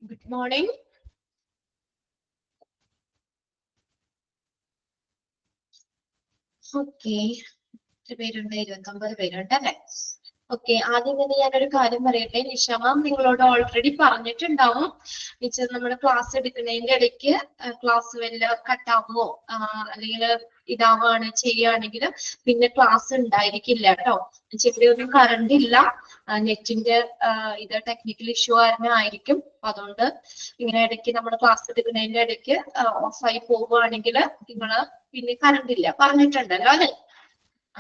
Good morning. Okay. 29 പേരുണ്ട് അല്ലെ? Okay, ആദ്യം തന്നെ ഞാനൊരു കാര്യം പറയട്ടെ. നിഷാമ നിങ്ങളോട് ഓൾറെഡി പറഞ്ഞിട്ടുണ്ടാവും. ടീച്ചർ നമ്മുടെ ക്ലാസ് എടുക്കുന്നതിന്റെ ഇടയ്ക്ക് ക്ലാസ് വല്ല കട്ടാവോ അല്ലെങ്കിൽ ഇതാവാണ് ചെയ്യുകയാണെങ്കിൽ പിന്നെ ക്ലാസ് ഉണ്ടായിരിക്കില്ല കേട്ടോ. ഇവിടെ ഒന്നും കറണ്ട് ഇല്ല, നെറ്റിന്റെ ഇത് ടെക്നിക്കൽ ഇഷ്യൂ ആയിരിക്കും. അതുകൊണ്ട് ഇങ്ങനെ ഇടയ്ക്ക് നമ്മൾ ക്ലാസ് എടുക്കുന്നതിന്റെ ഇടയ്ക്ക് ഓഫായി പോവുകയാണെങ്കിൽ നിങ്ങള് പിന്നെ കറണ്ട് ഇല്ല പറഞ്ഞിട്ടുണ്ടല്ലോ അല്ലെ?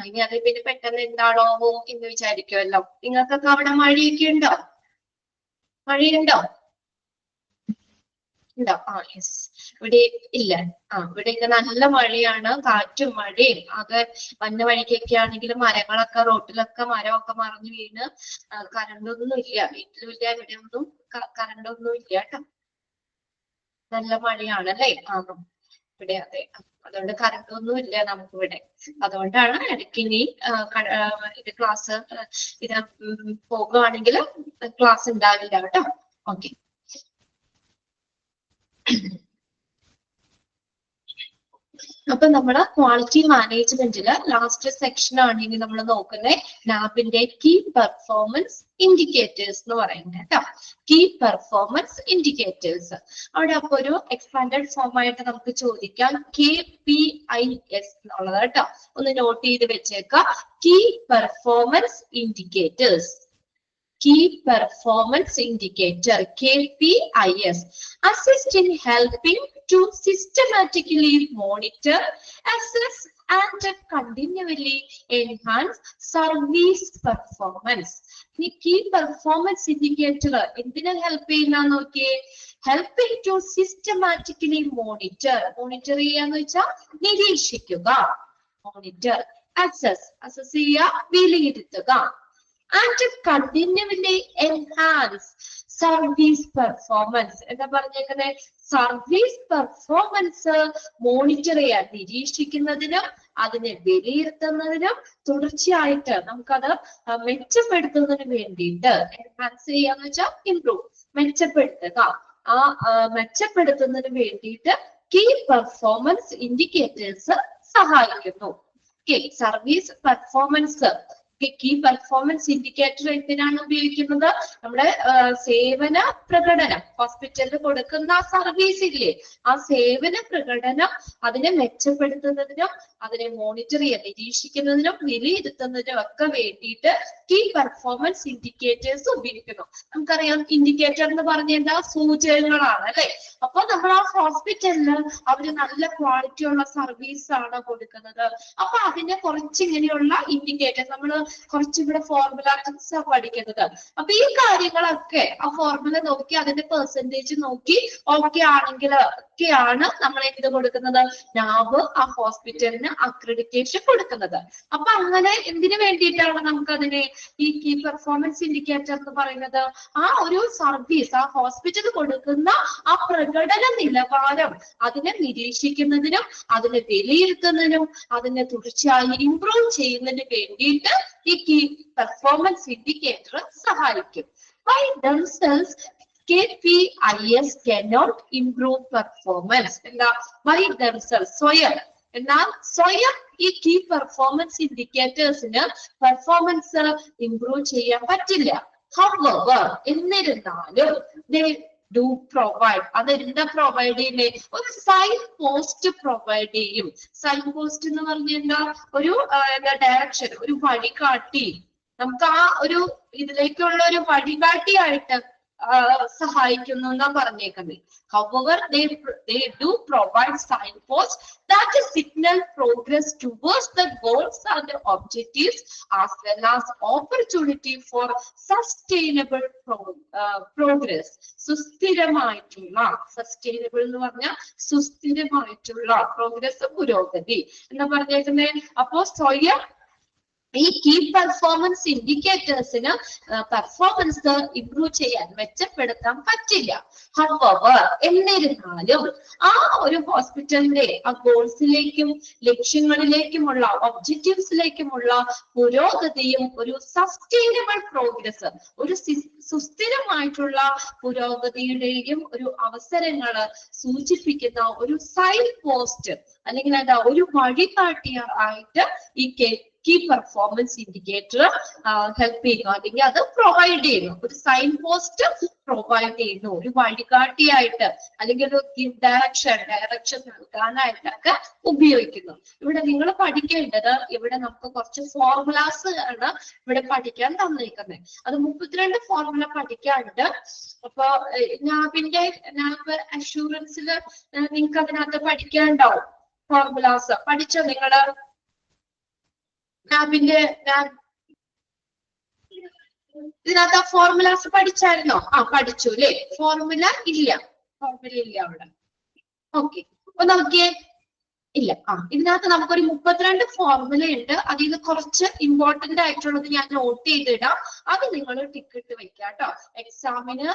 ഇനി അത് പിന്നെ പെട്ടെന്ന് എന്താണോ എന്ന് വിചാരിക്കുമല്ലോ. നിങ്ങൾക്കൊക്കെ അവിടെ മഴയൊക്കെ ഉണ്ടോ? മഴയുണ്ടോ? ഉണ്ടോ? യെസ്. ഇവിടെ ഇല്ല. ഇവിടെയൊക്കെ നല്ല മഴയാണ്, കാറ്റും മഴയും. അത് വന്ന വഴിക്കൊക്കെ ആണെങ്കിൽ മരങ്ങളൊക്കെ റോട്ടിലൊക്കെ മരമൊക്കെ മറിഞ്ഞു വീണ് കറണ്ടൊന്നും ഇല്ല. വീട്ടിലും ഇല്ല, ഇവിടെ ഒന്നും കറണ്ടൊന്നും ഇല്ല കേട്ടോ. നല്ല മഴയാണല്ലേ? ഇവിടെ അതെ. അതുകൊണ്ട് കറണ്ട് ഒന്നും ഇല്ല നമുക്കിവിടെ. അതുകൊണ്ടാണ് ഇടയ്ക്ക് ഇനി ഇത് ക്ലാസ് ഇത് പോകുകയാണെങ്കിൽ ക്ലാസ് ഉണ്ടാവില്ല കേട്ടോ. ഓക്കെ. അപ്പൊ നമ്മുടെ ക്വാളിറ്റി മാനേജ്മെന്റില് ലാസ്റ്റ് സെക്ഷൻ ആണ് ഇനി നമ്മൾ നോക്കുന്നത്. നാബിന്റെ കീ പെർഫോമൻസ് ഇൻഡിക്കേറ്റേഴ്സ് എന്ന് പറയുന്നത് കേട്ടോ. Key performance indicators. അവിടെ അപ്പൊ ഒരു എക്സ്പാൻഡഡ് ഫോം ആയിട്ട് നമുക്ക് ചോദിക്കാം KPIS എന്നുള്ളത് കേട്ടോ. ഒന്ന് നോട്ട് ചെയ്ത് വെച്ചേക്കാം. Key performance indicators. Key Performance Indicator KPIS assist in helping to systematically monitor, assess and continually enhance service performance. ഈ key performance indicator എന്തിനാ ഹെൽപ്പ് ചെയ്യുന്ന നോക്കിയേ? helping to systematically monitor ചെയ്യാന്ന് വെച്ചാൽ നിരീക്ഷിക്കുക, മോണിറ്റർ, assess ചെയ്യുക, വിലയിരുത്തുക, and continually enhance service performance. എന്താ പറഞ്ഞേക്കുന്നത്? സർവീസ് പെർഫോമൻസ് മോണിറ്റർ ചെയ്യാൻ, നിരീക്ഷിക്കുന്നതിനും അതിനെ വിലയിരുത്തുന്നതിനും തുടർച്ചയായിട്ട് നമുക്കത് മെച്ചപ്പെടുത്തുന്നതിന് വേണ്ടിയിട്ട്, എൻഹാൻസ് ചെയ്യാന്ന് വെച്ചാൽ ഇംപ്രൂവ്, മെച്ചപ്പെടുത്തുക. മെച്ചപ്പെടുത്തുന്നതിന് വേണ്ടിയിട്ട് കീ പെർഫോമൻസ് ഇൻഡിക്കേറ്റേഴ്സ് സഹായിക്കുന്നു. Service performance key performance indicator എന്തിനാണ് ഉപയോഗിക്കുന്നത്? നമ്മുടെ സേവന പ്രകടനം, ഹോസ്പിറ്റലിൽ കൊടുക്കുന്ന സർവീസ് ഇല്ലേ, ആ സേവന പ്രകടനം അതിനെ മെച്ചപ്പെടുത്തുന്നതിനും അതിനെ മോണിറ്റർ ചെയ്യാൻ, നിരീക്ഷിക്കുന്നതിനും വിലയിരുത്തുന്നതിനും ഒക്കെ വേണ്ടിയിട്ട് കീ പെർഫോമൻസ് ഇൻഡിക്കേറ്റേഴ്സ് ഉപയോഗിക്കുന്നു. നമുക്കറിയാം ഇൻഡിക്കേറ്റർ എന്ന് പറഞ്ഞാൽ സൂചകങ്ങളാണ് അല്ലെ? അപ്പൊ നമ്മൾ ആ ഹോസ്പിറ്റലില് അവര് നല്ല ക്വാളിറ്റി ഉള്ള സർവീസ് ആണ് കൊടുക്കുന്നത്. അപ്പൊ അതിനെ കുറച്ച് ഇങ്ങനെയുള്ള ഇൻഡിക്കേറ്റർ നമ്മൾ കുറച്ചിവിടെ ഫോർമുല പഠിക്കുന്നത്. അപ്പൊ ഈ കാര്യങ്ങളൊക്കെ ആ ഫോർമുല നോക്കി അതിന്റെ പെർസെന്റേജ് നോക്കി ഓക്കെ ആണെങ്കിൽ ഒക്കെയാണ് നമ്മൾ എന്ത് കൊടുക്കുന്നത്? നാബ് ആ ഹോസ്പിറ്റലിന് അക്രഡിറ്റേഷൻ കൊടുക്കുന്നത്. അപ്പൊ അങ്ങനെ എന്തിനു വേണ്ടിയിട്ടാണ് നമുക്കതിനെ ഈ കീ പെർഫോമൻസ് ഇൻഡിക്കേറ്റർ എന്ന് പറയുന്നത്? ആ ഒരു സർവീസ് ആ ഹോസ്പിറ്റൽ കൊടുക്കുന്ന ആ പ്രകടന നിലവാരം അതിനെ നിരീക്ഷിക്കുന്നതിനും അതിനെ വിലയിരുത്തുന്നതിനും അതിനെ തുടർച്ചയായി ഇംപ്രൂവ് ചെയ്യുന്നതിന് വേണ്ടിയിട്ട് ഈ കീ പെർഫോമൻസ് ഇൻഡിക്കേറ്റർ സഹായിക്കും. By themselves, KPIS cannot improve performance. എന്താ? By themselves, സ്വയം. എന്നാൽ സ്വയം ഈ കീ പെർഫോമൻസ് ഇൻഡിക്കേറ്റേഴ്സിന് പെർഫോമൻസ് ഇംപ്രൂവ് ചെയ്യാൻ പറ്റില്ല. However, എന്നിരുന്നാലും they do provide, അതെന്താ പ്രൊവൈഡ് ചെയ്യുന്നേ? ഒരു സൈൻ പോസ്റ്റ് പ്രൊവൈഡ് ചെയ്യും. സൈൻ പോസ്റ്റ് എന്ന് പറഞ്ഞാൽ എന്താ? ഒരു ഡയറക്ഷൻ, ഒരു വഴികാട്ടി. നമുക്ക് ആ ഒരു ഇതിലേക്കുള്ള ഒരു വഴികാട്ടിയായിട്ട് സഹായിക്കുന്നു എന്നാ പറഞ്ഞേക്കുന്നത്. However, they do provide signposts that signal progress towards the goals and the objectives, as well as opportunity for sustainable progress. സുസ്ഥിരമായിട്ടുള്ള, സസ്റ്റൈനബിൾ എന്ന് പറഞ്ഞാൽ സുസ്ഥിരമായിട്ടുള്ള പ്രോഗ്രസ്, പുരോഗതി എന്ന് പറഞ്ഞേക്കുന്നത്. അപ്പോ സ്വയം ഈ കീ പെർഫോമൻസ് ഇൻഡിക്കേറ്റേഴ്സിന് പെർഫോമൻസ് ഇംപ്രൂവ് ചെയ്യാൻ മെച്ചപ്പെടുത്താൻ പറ്റില്ല. ഹവർ എന്നിരുന്നാലും ആ ഒരു ഹോസ്പിറ്റലിന്റെ ആ ഗോൾസിലേക്കും ലക്ഷ്യങ്ങളിലേക്കുമുള്ള ഒബ്ജക്റ്റീവ്സിലേക്കുമുള്ള പുരോഗതിയും ഒരു സസ്റ്റൈനബിൾ പ്രോഗ്രസ്, ഒരു സുസ്ഥിരമായിട്ടുള്ള പുരോഗതിയുടെയും ഒരു അവസരങ്ങള് സൂചിപ്പിക്കുന്ന ഒരു സൈൻ പോസ്റ്റ് അല്ലെങ്കിൽ എന്താ ഒരു വഴികാട്ടിയായിട്ട് ഈ കീ പെർഫോമൻസ് ഇൻഡിക്കേറ്റർ ഹെൽപ്പ് ചെയ്യുന്നു, അല്ലെങ്കിൽ അത് പ്രൊവൈഡ് ചെയ്യുന്നു. ഒരു സൈൻ പോസ്റ്റ് പ്രൊവൈഡ് ചെയ്യുന്നു, ഒരു വഴികാട്ടിയായിട്ട് അല്ലെങ്കിൽ ഒരു ഡയറക്ഷൻ നൽകാനായിട്ടൊക്കെ ഉപയോഗിക്കുന്നു. ഇവിടെ നിങ്ങൾ പഠിക്കേണ്ടത്, ഇവിടെ നമുക്ക് കുറച്ച് ഫോർമുലാസ് ആണ് ഇവിടെ പഠിക്കാൻ തന്നിരിക്കുന്നത്. അത് 32 ഫോർമുല പഠിക്കാനുണ്ട്. അപ്പൊ നാബിന്റെ അഷൂറൻസിൽ നിങ്ങൾക്ക് അതിനകത്ത് പഠിക്കാനുണ്ടാവും. ഫോർമുലാസ് പഠിച്ചോ നിങ്ങള്? നാബിന്റെ ഇതിനകത്ത് ആ ഫോർമുലാസ് പഠിച്ചായിരുന്നോ? പഠിച്ചു അല്ലേ? ഫോർമുല ഇല്ല അവിടെ. ഓക്കെ, അപ്പൊ നോക്കിയേ, ഇല്ല. ഇതിനകത്ത് നമുക്കൊരു 32 ഫോർമുല ഉണ്ട്. അതിൽ നിന്ന് കുറച്ച് ഇമ്പോർട്ടന്റ് ആയിട്ടുള്ളത് ഞാൻ നോട്ട് ചെയ്തിടാം. അത് നിങ്ങൾ ടിക്കറ്റ് വെക്കാം കേട്ടോ. എക്സാമിന്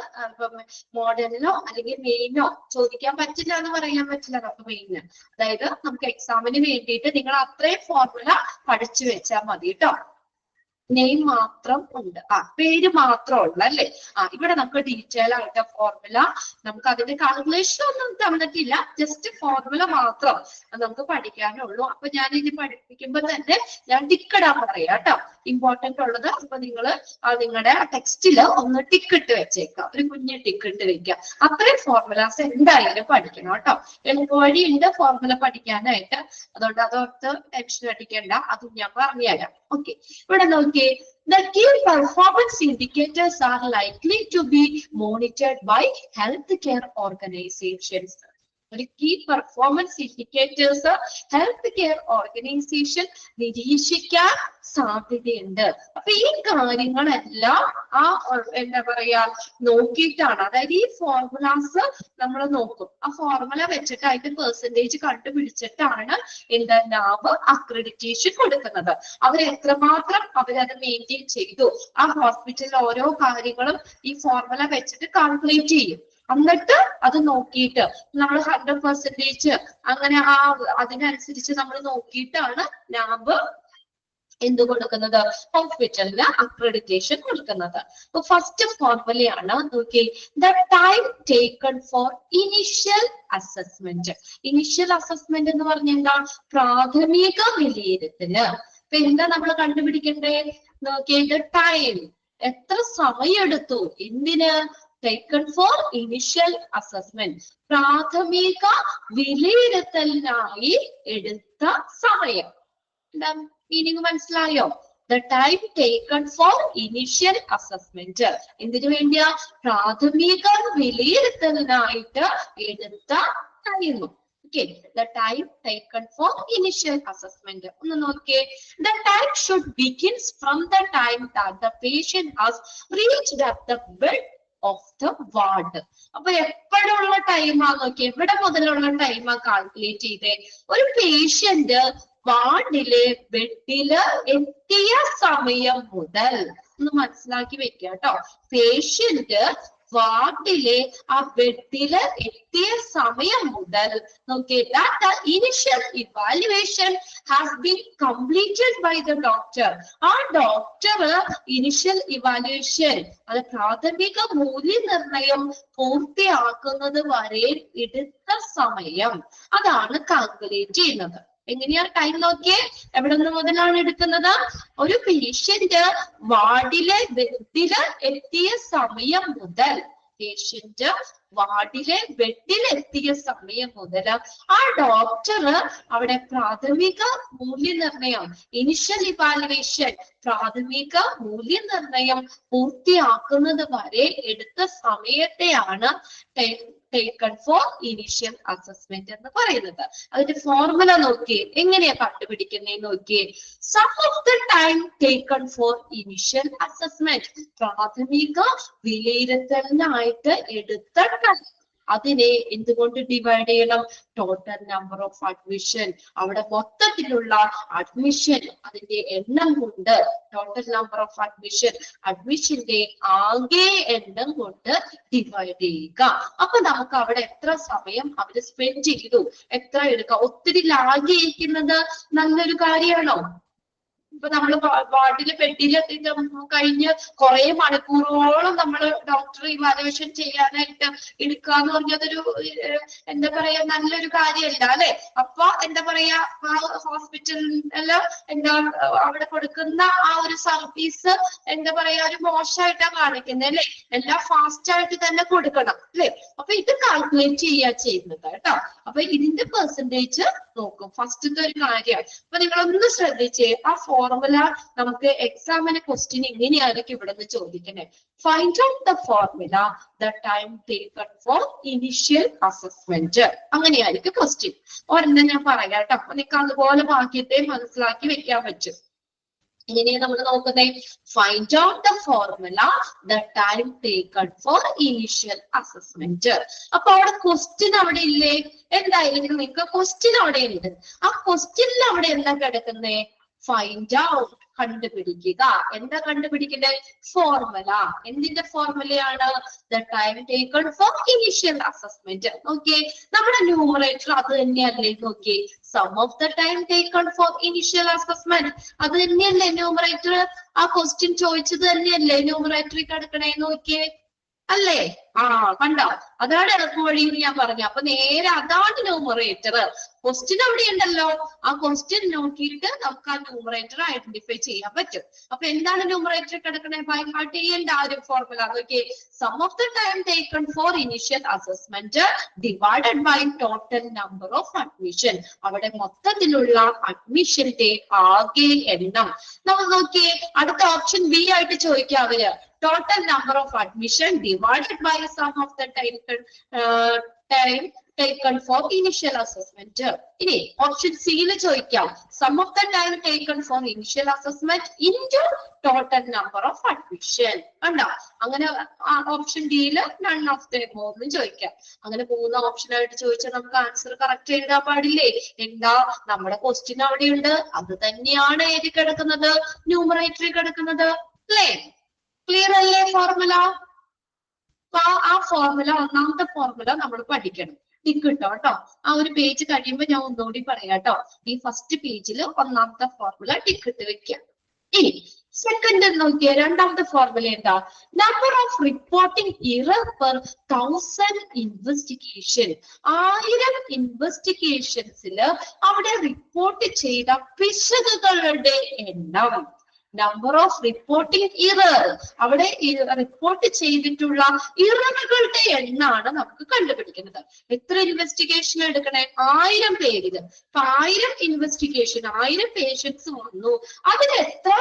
മോഡലിനോ അല്ലെങ്കിൽ മെയിനോ ചോദിക്കാൻ പറ്റില്ല എന്ന് പറയാൻ പറ്റില്ല. നമുക്ക് മെയിന്, അതായത് നമുക്ക് എക്സാമിന് വേണ്ടിയിട്ട് നിങ്ങൾ അത്രയും ഫോർമുല പഠിച്ചു വെച്ചാൽ മതി കേട്ടോ. നെയിം മാത്രം ഉണ്ട്, പേര് മാത്രം ഉള്ളു അല്ലേ? ഇവിടെ നമുക്ക് ഡീറ്റെയിൽ ആയിട്ട് ഫോർമുല, നമുക്ക് അതിന്റെ കാൽക്കുലേഷൻ ഒന്നും തന്നിട്ടില്ല, ജസ്റ്റ് ഫോർമുല മാത്രം നമുക്ക് പഠിക്കാനുള്ളൂ. അപ്പൊ ഞാൻ ഇനി പഠിപ്പിക്കുമ്പോ തന്നെ ഞാൻ ടിക്കിടാൻ പറയാം കേട്ടോ, ഇമ്പോർട്ടന്റ് ഉള്ളത്. അപ്പൊ നിങ്ങളുടെ ടെക്സ്റ്റില് ഒന്ന് ടിക്കിട്ട് വെച്ചേക്കാം, ഒരു കുഞ്ഞ് ടിക്കിട്ട് വെക്കാം. അത്രയും ഫോർമുലാസ് എന്തായാലും പഠിക്കണം കേട്ടോ. വഴിയുണ്ട് ഫോർമുല പഠിക്കാനായിട്ട്, അതുകൊണ്ട് അതോർത്ത് ടെൻഷൻ അടിക്കേണ്ട, അതും ഞാൻ പറഞ്ഞുതരാം. ഓക്കെ, ഇവിടെ നോക്കിയേ, the key performance indicators are likely to be monitored by healthcare organizations. ഒരു key performance indicators health care organization നിരീക്ഷിക്കാൻ സാധ്യതയുണ്ട്. അപ്പൊ ഈ കാര്യങ്ങളെല്ലാം എന്താ പറയാ നോക്കിയിട്ടാണ്, അതായത് ഈ ഫോർമുലാസ് നമ്മൾ നോക്കും. ആ ഫോർമുല വെച്ചിട്ട് അതിന്റെ പെർസെന്റേജ് കണ്ടുപിടിച്ചിട്ടാണ് എന്താ നാബ് അക്രഡിറ്റേഷൻ കൊടുക്കുന്നത്. അവർ എത്രമാത്രം അവരത് മെയിൻറ്റെയിൻ ചെയ്തു, ആ ഹോസ്പിറ്റലിൽ ഓരോ കാര്യങ്ങളും ഈ ഫോർമുല വെച്ചിട്ട് കാൽക്കുലേറ്റ് ചെയ്യും. എന്നിട്ട് അത് നോക്കിയിട്ട് നമ്മൾ 100% അങ്ങനെ അതിനനുസരിച്ച് നമ്മൾ നോക്കിയിട്ടാണ് നാബ് എന്ത് കൊടുക്കുന്നത്, ഹോസ്പിറ്റലിന് അക്രഡിറ്റേഷൻ കൊടുക്കുന്നത്. അപ്പൊ ഫസ്റ്റ് ഫോർമുലയാണ് നോക്കി, the time taken for initial assessment. Initial assessment എന്ന് പറഞ്ഞാൽ എന്താ? പ്രാഥമിക വിലയിരുത്തല്. അപ്പൊ എന്താ നമ്മൾ കണ്ടുപിടിക്കണ്ടേ? നോക്കിയത് ടൈം, എത്ര സമയം എടുത്തു, എന്തിന്? taken for initial assessment, പ്രാഥമിക വിലയിരുത്തലിനായി എടുത്ത സമയം. മീനിങ് മനസ്സിലായോ? The time taken for initial assessment, എന്തിനു വേണ്ടിയാ? പ്രാഥമിക വിലയിരുത്തലിനായിട്ട് എടുത്ത time. Okay, the time taken for initial assessment. ഒന്ന് നോക്കിയേ, the time should begins from the time that the patient has reached at the bed of the ward. അപ്പൊ എപ്പോഴുള്ള ടൈമാ നോക്കി, എവിടെ മുതലുള്ള ടൈമാ കാൽക്കുലേറ്റ് ചെയ്തേ? ഒരു പേഷ്യന്റ് വാർഡിലെ ബെഡില് എത്തിയ സമയം മുതൽ. ഒന്ന് മനസ്സിലാക്കി വെക്കുക കേട്ടോ. പേഷ്യന്റ് വാർഡിലെ ആ ബെഡില് എത്തിയ സമയം മുതൽ നോക്കി, that the initial evaluation has been completed by the doctor. ആ ഡോക്ടർ ഇനിഷ്യൽ ഇവാലുവേഷൻ, അത് പ്രാഥമിക മൂല്യനിർണയം പൂർത്തിയാക്കുന്നത് വരെ എടുത്ത സമയം, അതാണ് കാൽക്കുലേറ്റ് ചെയ്യുന്നത്. എങ്ങനെയാ ടൈം നോക്കിയേ? എവിടെ നിന്ന് മുതലാണ് എടുക്കുന്നത്? ഒരു പേഷ്യന്റ് വാർഡിലെ ബെഡില് എത്തിയ സമയം മുതൽ, പേഷ്യന്റ് വാർഡിലെ ബെഡിലെത്തിയ സമയം മുതൽ ആ ഡോക്ടർ അവിടെ പ്രാഥമിക മൂല്യനിർണയം, ഇനിഷ്യൽ ഇവാലുവേഷൻ, പ്രാഥമിക മൂല്യനിർണയം പൂർത്തിയാക്കുന്നത് വരെ എടുത്ത സമയത്തെയാണ് taken for initial assessment എന്ന് പറയുന്നത്. അതിന്റെ ഫോർമുല നോക്കിയേ, എങ്ങനെയാ കണ്ടുപിടിക്കുന്നതെന്ന് നോക്കിയേ. Sum of the time taken for initial assessment, പ്രാഥമിക വിലയിരുത്തലിനായിട്ട് എടുത്ത ടൈം. അതിനെ എന്തുകൊണ്ട് ഡിവൈഡ് ചെയ്യണം? ടോട്ടൽ നമ്പർ ഓഫ് അഡ്മിഷൻ, അവിടെ മൊത്തത്തിലുള്ള അഡ്മിഷൻ അതിന്റെ എണ്ണം കൊണ്ട്, ടോട്ടൽ നമ്പർ ഓഫ് അഡ്മിഷൻ, അഡ്മിഷന്റെ ആകെ എണ്ണം കൊണ്ട് ഡിവൈഡ് ചെയ്യുക. അപ്പൊ നമുക്ക് അവിടെ എത്ര സമയം അവര് സ്പെൻഡ് ചെയ്തു, എത്ര എടുക്കാം. ഒത്തിരി ലാഗ് ചെയ്യിക്കുന്നത് നല്ലൊരു കാര്യമാണോ? ഇപ്പൊ നമ്മള് വാർഡില് ബെഡിൽ കഴിഞ്ഞ് കുറെ മണിക്കൂറോളം നമ്മൾ ഡോക്ടർ ഇവാലുവേഷൻ ചെയ്യാനായിട്ട് എടുക്കുക എന്ന് പറഞ്ഞതൊരു എന്താ പറയാ നല്ലൊരു കാര്യമല്ല അല്ലെ. അപ്പൊ എന്താ പറയാ ഹോസ്പിറ്റലില് എന്താ അവിടെ കൊടുക്കുന്ന ആ ഒരു സർവീസ് എന്താ പറയാ ഒരു മോശമായിട്ടാണ് കാണിക്കുന്നത് അല്ലെ. എല്ലാം ഫാസ്റ്റ് ആയിട്ട് തന്നെ കൊടുക്കണം അല്ലെ. അപ്പൊ ഇത് കാൽക്കുലേറ്റ് ചെയ്യുന്നത് കേട്ടോ. അപ്പൊ ഇതിന്റെ പെർസെന്റേജ് നോക്കും ഫസ്റ്റത്തെ ഒരു കാര്യമാണ്. അപ്പൊ നിങ്ങളൊന്ന് ശ്രദ്ധിച്ചേ, ആ ഫോർമുല നമുക്ക് എക്സാമിന് ക്വസ്റ്റ്യൻ ഇങ്ങനെയായിരിക്കും ഇവിടെ നിന്ന് ചോദിക്കുന്നത്. Find out the formula the time taken for initial assessment. അങ്ങനെയായിരിക്കും ക്വസ്റ്റ്യൻ. ഒരെണ്ണം ഞാൻ പറയാം കേട്ടോ. അപ്പൊ നിങ്ങൾക്ക് അതുപോലെ ബാക്കിയത്തെ മനസ്സിലാക്കി വെക്കാൻ പറ്റും. ഇങ്ങനെയാണ് നമ്മൾ നോക്കുന്നത്. Find out the formula the time taken for initial assessment. അപ്പൊ അവിടെ ക്വസ്റ്റ്യൻ അവിടെ ഇല്ലേ? എന്തായാലും നിങ്ങൾക്ക് ക്വസ്റ്റ്യൻ അവിടെ ഉണ്ട്. ആ ക്വസ്റ്റ്യനിൽ അവിടെ എന്താ കിടക്കുന്നേ? ഫൈൻഡ് ഔട്ട്, കണ്ടുപിടിക്കുക. എന്താ കണ്ടുപിടിക്കേണ്ടത്? ഫോർമുല. എന്തിന്റെ ഫോർമുലയാണ്? The time taken for initial assessment. Okay, നമ്മുടെ ന്യൂമറേറ്റർ അത് തന്നെയല്ലേ? നോക്കിയേ, sum of the time taken for initial assessment അത് തന്നെയല്ലേ ന്യൂമറേറ്റർ? ആ ക്വസ്റ്റ്യൻ ചോദിച്ചത് തന്നെയല്ലേ ന്യൂമറേറ്ററിൽ കിടക്കണേ? നോക്കിയേ, അല്ലേ? കണ്ടോ, അതാണ് എളുപ്പവഴി എന്ന് ഞാൻ പറഞ്ഞു. അപ്പൊ നേരെ അതാണ് ന്യൂമറേറ്റർ. ക്വസ്റ്റ്യൻ അവിടെ ഉണ്ടല്ലോ, ആ ക്വസ്റ്റ്യൻ നോക്കിയിട്ട് നമുക്ക് ആ ന്യൂമറേറ്റർ ഐഡന്റിഫൈ ചെയ്യാൻ പറ്റും. അപ്പൊ എന്താണ് ന്യൂമറേറ്റർ കിടക്കണേ? ബൈ ഹാർട്ട് ചെയ്യേണ്ട ആ ഒരു ഫോർമുല നോക്കിയേ. Sum of the time taken for initial assessment divided by total number of admission. അവിടെ മൊത്തത്തിലുള്ള അഡ്മിഷന്റെ ആകെ എണ്ണം. നമ്മൾ നോക്കിയേ, അടുത്ത ഓപ്ഷൻ ബി ആയിട്ട് ചോദിക്കാം അവര്. Total number of admission divided by sum of the time taken for initial assessment. ഇനി ഓപ്ഷൻ സിയിൽ ചോദിക്കാം, sum of the time taken for initial assessment into total number of admission. കണ്ടോ, അങ്ങനെ ഓപ്ഷൻ ഡിയിൽ none of the above ചോദിക്കാം. അങ്ങനെ 3 option ആയിട്ട് ചോദിച്ചാൽ നമുക്ക് ആൻസർ കറക്റ്റ് എഴുതാൻ പാടില്ലേ? എന്താ, നമ്മുടെ ക്വസ്റ്റ്യൻ അവിടെയുണ്ട്, അത് തന്നെയാണ് ഏത് കിടക്കുന്നത്? ന്യൂമറേറ്ററിൽ കിടക്കുന്നത് അല്ലേ? ക്ലിയർ അല്ലേ ഫോർമുല? ആ ഫോർമുല, ഒന്നാമത്തെ ഫോർമുല നമ്മൾ പഠിക്കണം. ടിക്ക് ഇട്ടോ കേട്ടോ. ആ ഒരു പേജ് കഴിയുമ്പോൾ ഞാൻ ഒന്നുകൂടി പറയാം കേട്ടോ. ഈ ഫസ്റ്റ് പേജിൽ ഒന്നാമത്തെ ഫോർമുല ടിക്ക് ഇട്ട് വെക്കാം. ഇനി സെക്കൻഡ് നോക്കിയ രണ്ടാമത്തെ ഫോർമുല എന്താ? Number of reporting error per 1000 investigation. 1000 ഇൻവെസ്റ്റിഗേഷൻസിൽ അവിടെ റിപ്പോർട്ട് ചെയ്ത പിശകുകളുടെ എണ്ണം. നമ്പർ ഓഫ് റിപ്പോർട്ടിംഗ് ഇറർ, അവിടെ റിപ്പോർട്ട് ചെയ്തിട്ടുള്ള ഇററുകളുടെ എണ്ണാണ് നമുക്ക് കണ്ടുപിടിക്കുന്നത്. എത്ര ഇൻവെസ്റ്റിഗേഷൻ എടുക്കണേ? 1000 പേരില്. അപ്പൊ 1000 ഇൻവെസ്റ്റിഗേഷൻ, 1000 പേഷ്യൻസ് വന്നു, അതിന് എത്ര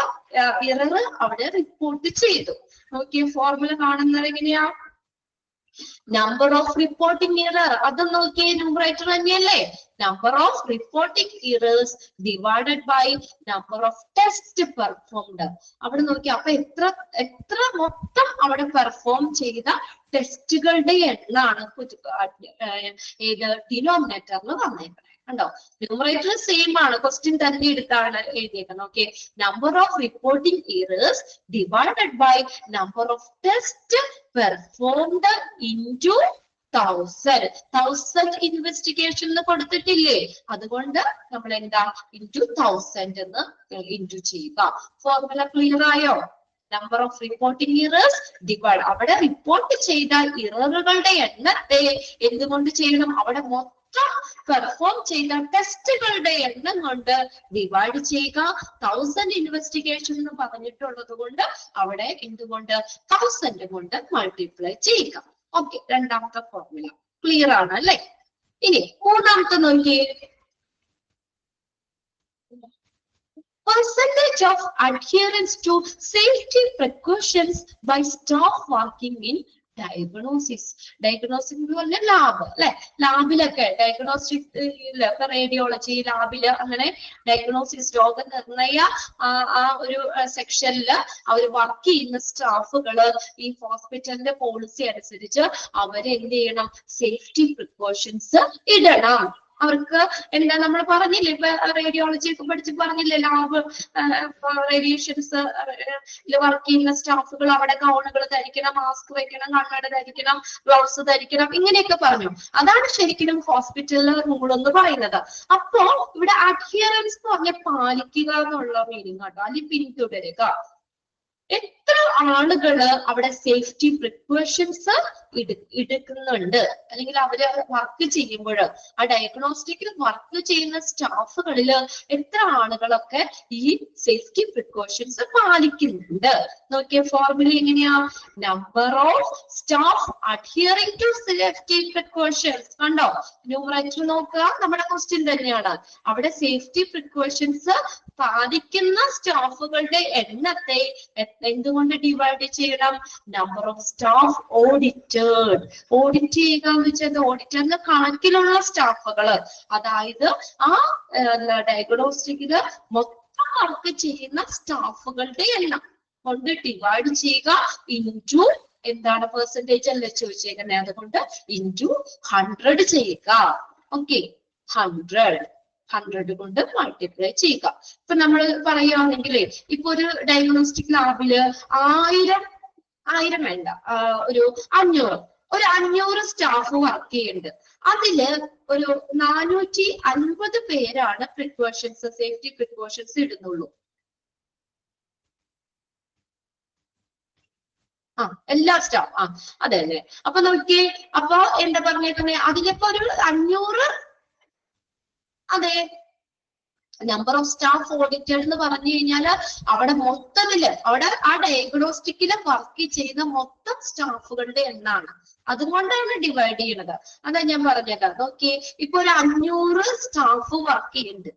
ഇറർ അവിടെ റിപ്പോർട്ട് ചെയ്തു? നോക്കിയ ഫോർമുല കാണുന്നത് എങ്ങനെയാ? നമ്പർ ഓഫ് റിപ്പോർട്ടിംഗ് ഇറർ, അത് നോക്കിയേ, ന്യൂമറേറ്റർ തന്നെയല്ലേ? Number of reporting errors divided by number of test performed. അവിടെ നോക്കി, അപ്പൊ എത്ര മൊത്തം അവിടെ പെർഫോം ചെയ്ത ടെസ്റ്റുകളുടെ എണ്ണാണ് ഏത് ഡിനോമിനേറ്ററിൽ വന്നേക്കുന്നത്. കണ്ടോ, ന്യൂമറേറ്റർ സെയിം ആണ്, ക്വസ്റ്റ്യൻ തന്നെ എടുത്താണ് എഴുതിയേക്കുന്നത്. Okay, number of reporting errors divided by number of test performed into 1000 investigation കൊടുത്തിട്ടില്ലേ? അതുകൊണ്ട് നമ്മൾ എന്താ ഇൻറ്റു 1000 എന്ന് ഇൻറ്റു ചെയ്യുക. ഫോർമുല ക്ലിയർ ആയോ? Number of reporting errors divide, അവിടെ റിപ്പോർട്ട് ചെയ്ത ഇററുകളുടെ എണ്ണത്തെ എന്തുകൊണ്ട് ചെയ്യണം? അവിടെ മൊത്തം പെർഫോം ചെയ്ത ടെസ്റ്റുകളുടെ എണ്ണം കൊണ്ട് ഡിവൈഡ് ചെയ്യുക. 1000 ഇൻവെസ്റ്റിഗേഷൻ എന്ന് പറഞ്ഞിട്ടുള്ളത് കൊണ്ട് അവിടെ എന്തുകൊണ്ട് 1000 കൊണ്ട് മൾട്ടിപ്ലൈ ചെയ്യുക. ഓക്കെ, രണ്ടാമത്തെ ഫോർമുല ക്ലിയർ ആണ് അല്ലെ? ഇനി മൂന്നാമത്തെ നോക്കിയേ, percentage of adherence to safety precautions by staff working in diagnosis എന്ന് പറഞ്ഞാൽ ലാബ് അല്ലെ, ലാബിലൊക്കെ ഡയഗ്നോസ്റ്റിക് റേഡിയോളജി ലാബില് അങ്ങനെ ഡയഗ്നോസിസ് രോഗനിർണയ ആ ഒരു സെക്ഷനില് അവർ വർക്ക് ചെയ്യുന്ന സ്റ്റാഫുകള് ഈ ഹോസ്പിറ്റലിന്റെ പോളിസി അനുസരിച്ച് അവരെന്ത് ചെയ്യണം, സേഫ്റ്റി പ്രിക്കോഷൻസ് ഇടണം. അവർക്ക് എന്താ നമ്മൾ പറഞ്ഞില്ലേ, ഇപ്പൊ റേഡിയോളജി ഒക്കെ പഠിച്ച് പറഞ്ഞില്ലേ, ലാബ് റേഡിയേഷൻസ് വർക്ക് ചെയ്യുന്ന സ്റ്റാഫുകൾ അവിടെ ഗൗണുകൾ ധരിക്കണം, മാസ്ക് വെക്കണം, കണ്ണട ധരിക്കണം, ഗ്ലൗസ് ധരിക്കണം, ഇങ്ങനെയൊക്കെ പറഞ്ഞു. അതാണ് ശരിക്കും ഹോസ്പിറ്റലിലെ റൂൾ എന്ന് പറയുന്നത്. അപ്പോ ഇവിടെ അഡ്ഹിയറൻസ് എന്ന് പറഞ്ഞാൽ പാലിക്കുക എന്നുള്ള മീനിങ് കേട്ടോ, അല്ലെങ്കിൽ പിന്തുടരുക. എത്ര ആളുകള് അവിടെ സേഫ്റ്റി പ്രിക്കോഷൻസ് എടുക്കുന്നുണ്ട്, അല്ലെങ്കിൽ അവര് വർക്ക് ചെയ്യുമ്പോൾ ആ ഡയഗ്നോസ്റ്റിക്കിൽ വർക്ക് ചെയ്യുന്ന സ്റ്റാഫുകളില് എത്ര ആളുകളൊക്കെ ഈ സേഫ്റ്റി പ്രിക്കോഷൻസ് പാലിക്കുന്നുണ്ട്. നോക്കിയ ഫോർമുല എങ്ങനെയാ, number of staff adhering to safety precautions. കണ്ടോ, ന്യൂമറേറ്റർ നോക്കുക, നമ്മുടെ ക്വസ്റ്റ്യൻ തന്നെയാണ്. അവിടെ സേഫ്റ്റി പ്രിക്കോഷൻസ് പാലിക്കുന്ന സ്റ്റാഫുകളുടെ എണ്ണത്തെ എന്തുകൊണ്ട് ഡിവൈഡ് ചെയ്യണം, number of staff audited. Audit ചെയ്യുക എന്ന് വെച്ചാൽ ഓഡിറ്ററിന്റെ കണക്കിലുള്ള സ്റ്റാഫുകള്, അതായത് ആ ഡയഗ്നോസ്റ്റിക്കില് മൊത്തം വർക്ക് ചെയ്യുന്ന സ്റ്റാഫുകളുടെ എണ്ണം കൊണ്ട് ഡിവൈഡ് ചെയ്യുക ഇൻറ്റു എന്താണ് പെർസെന്റേജ് അല്ലേ ചോദിച്ചേക്കുന്നത്, അതുകൊണ്ട് ഇൻറ്റു 100 ചെയ്യുക. ഓക്കെ, 100 കൊണ്ട് മൾട്ടിപ്ലൈ ചെയ്യുക. ഇപ്പൊ നമ്മൾ പറയുകയാണെങ്കിൽ ഇപ്പൊ ഒരു ഡയഗ്നോസ്റ്റിക് ലാബില് 1000 വേണ്ട, ഒരു 500 സ്റ്റാഫ് വർക്ക് ചെയ്യുന്നുണ്ട്. അതില് ഒരു 450 പേരാണ് പ്രിക്കോഷൻസ്, സേഫ്റ്റി പ്രിക്കോഷൻസ് ഇടുന്നുള്ളൂ. എല്ലാ സ്റ്റാഫ് അതെ അതെ. അപ്പൊ നോക്കിയേ, അപ്പൊ എന്താ പറഞ്ഞേക്കുന്നത്, അതിലിപ്പോ ഒരു 500, അതെ, നമ്പർ ഓഫ് സ്റ്റാഫ് ഓഡിറ്റഡ് എന്ന് പറഞ്ഞു കഴിഞ്ഞാൽ അവിടെ മൊത്തത്തില് അവിടെ ആ ഡയഗ്നോസ്റ്റിക്കില് വർക്ക് ചെയ്യുന്ന മൊത്തം സ്റ്റാഫുകളുടെ എണ്ണാണ്, അതുകൊണ്ടാണ് ഡിവൈഡ് ചെയ്യുന്നത്. അതാ ഞാൻ പറഞ്ഞത്. നോക്കിയേ, ഇപ്പൊ ഒരു 500 സ്റ്റാഫ് വർക്ക് ചെയ്യുന്നുണ്ട്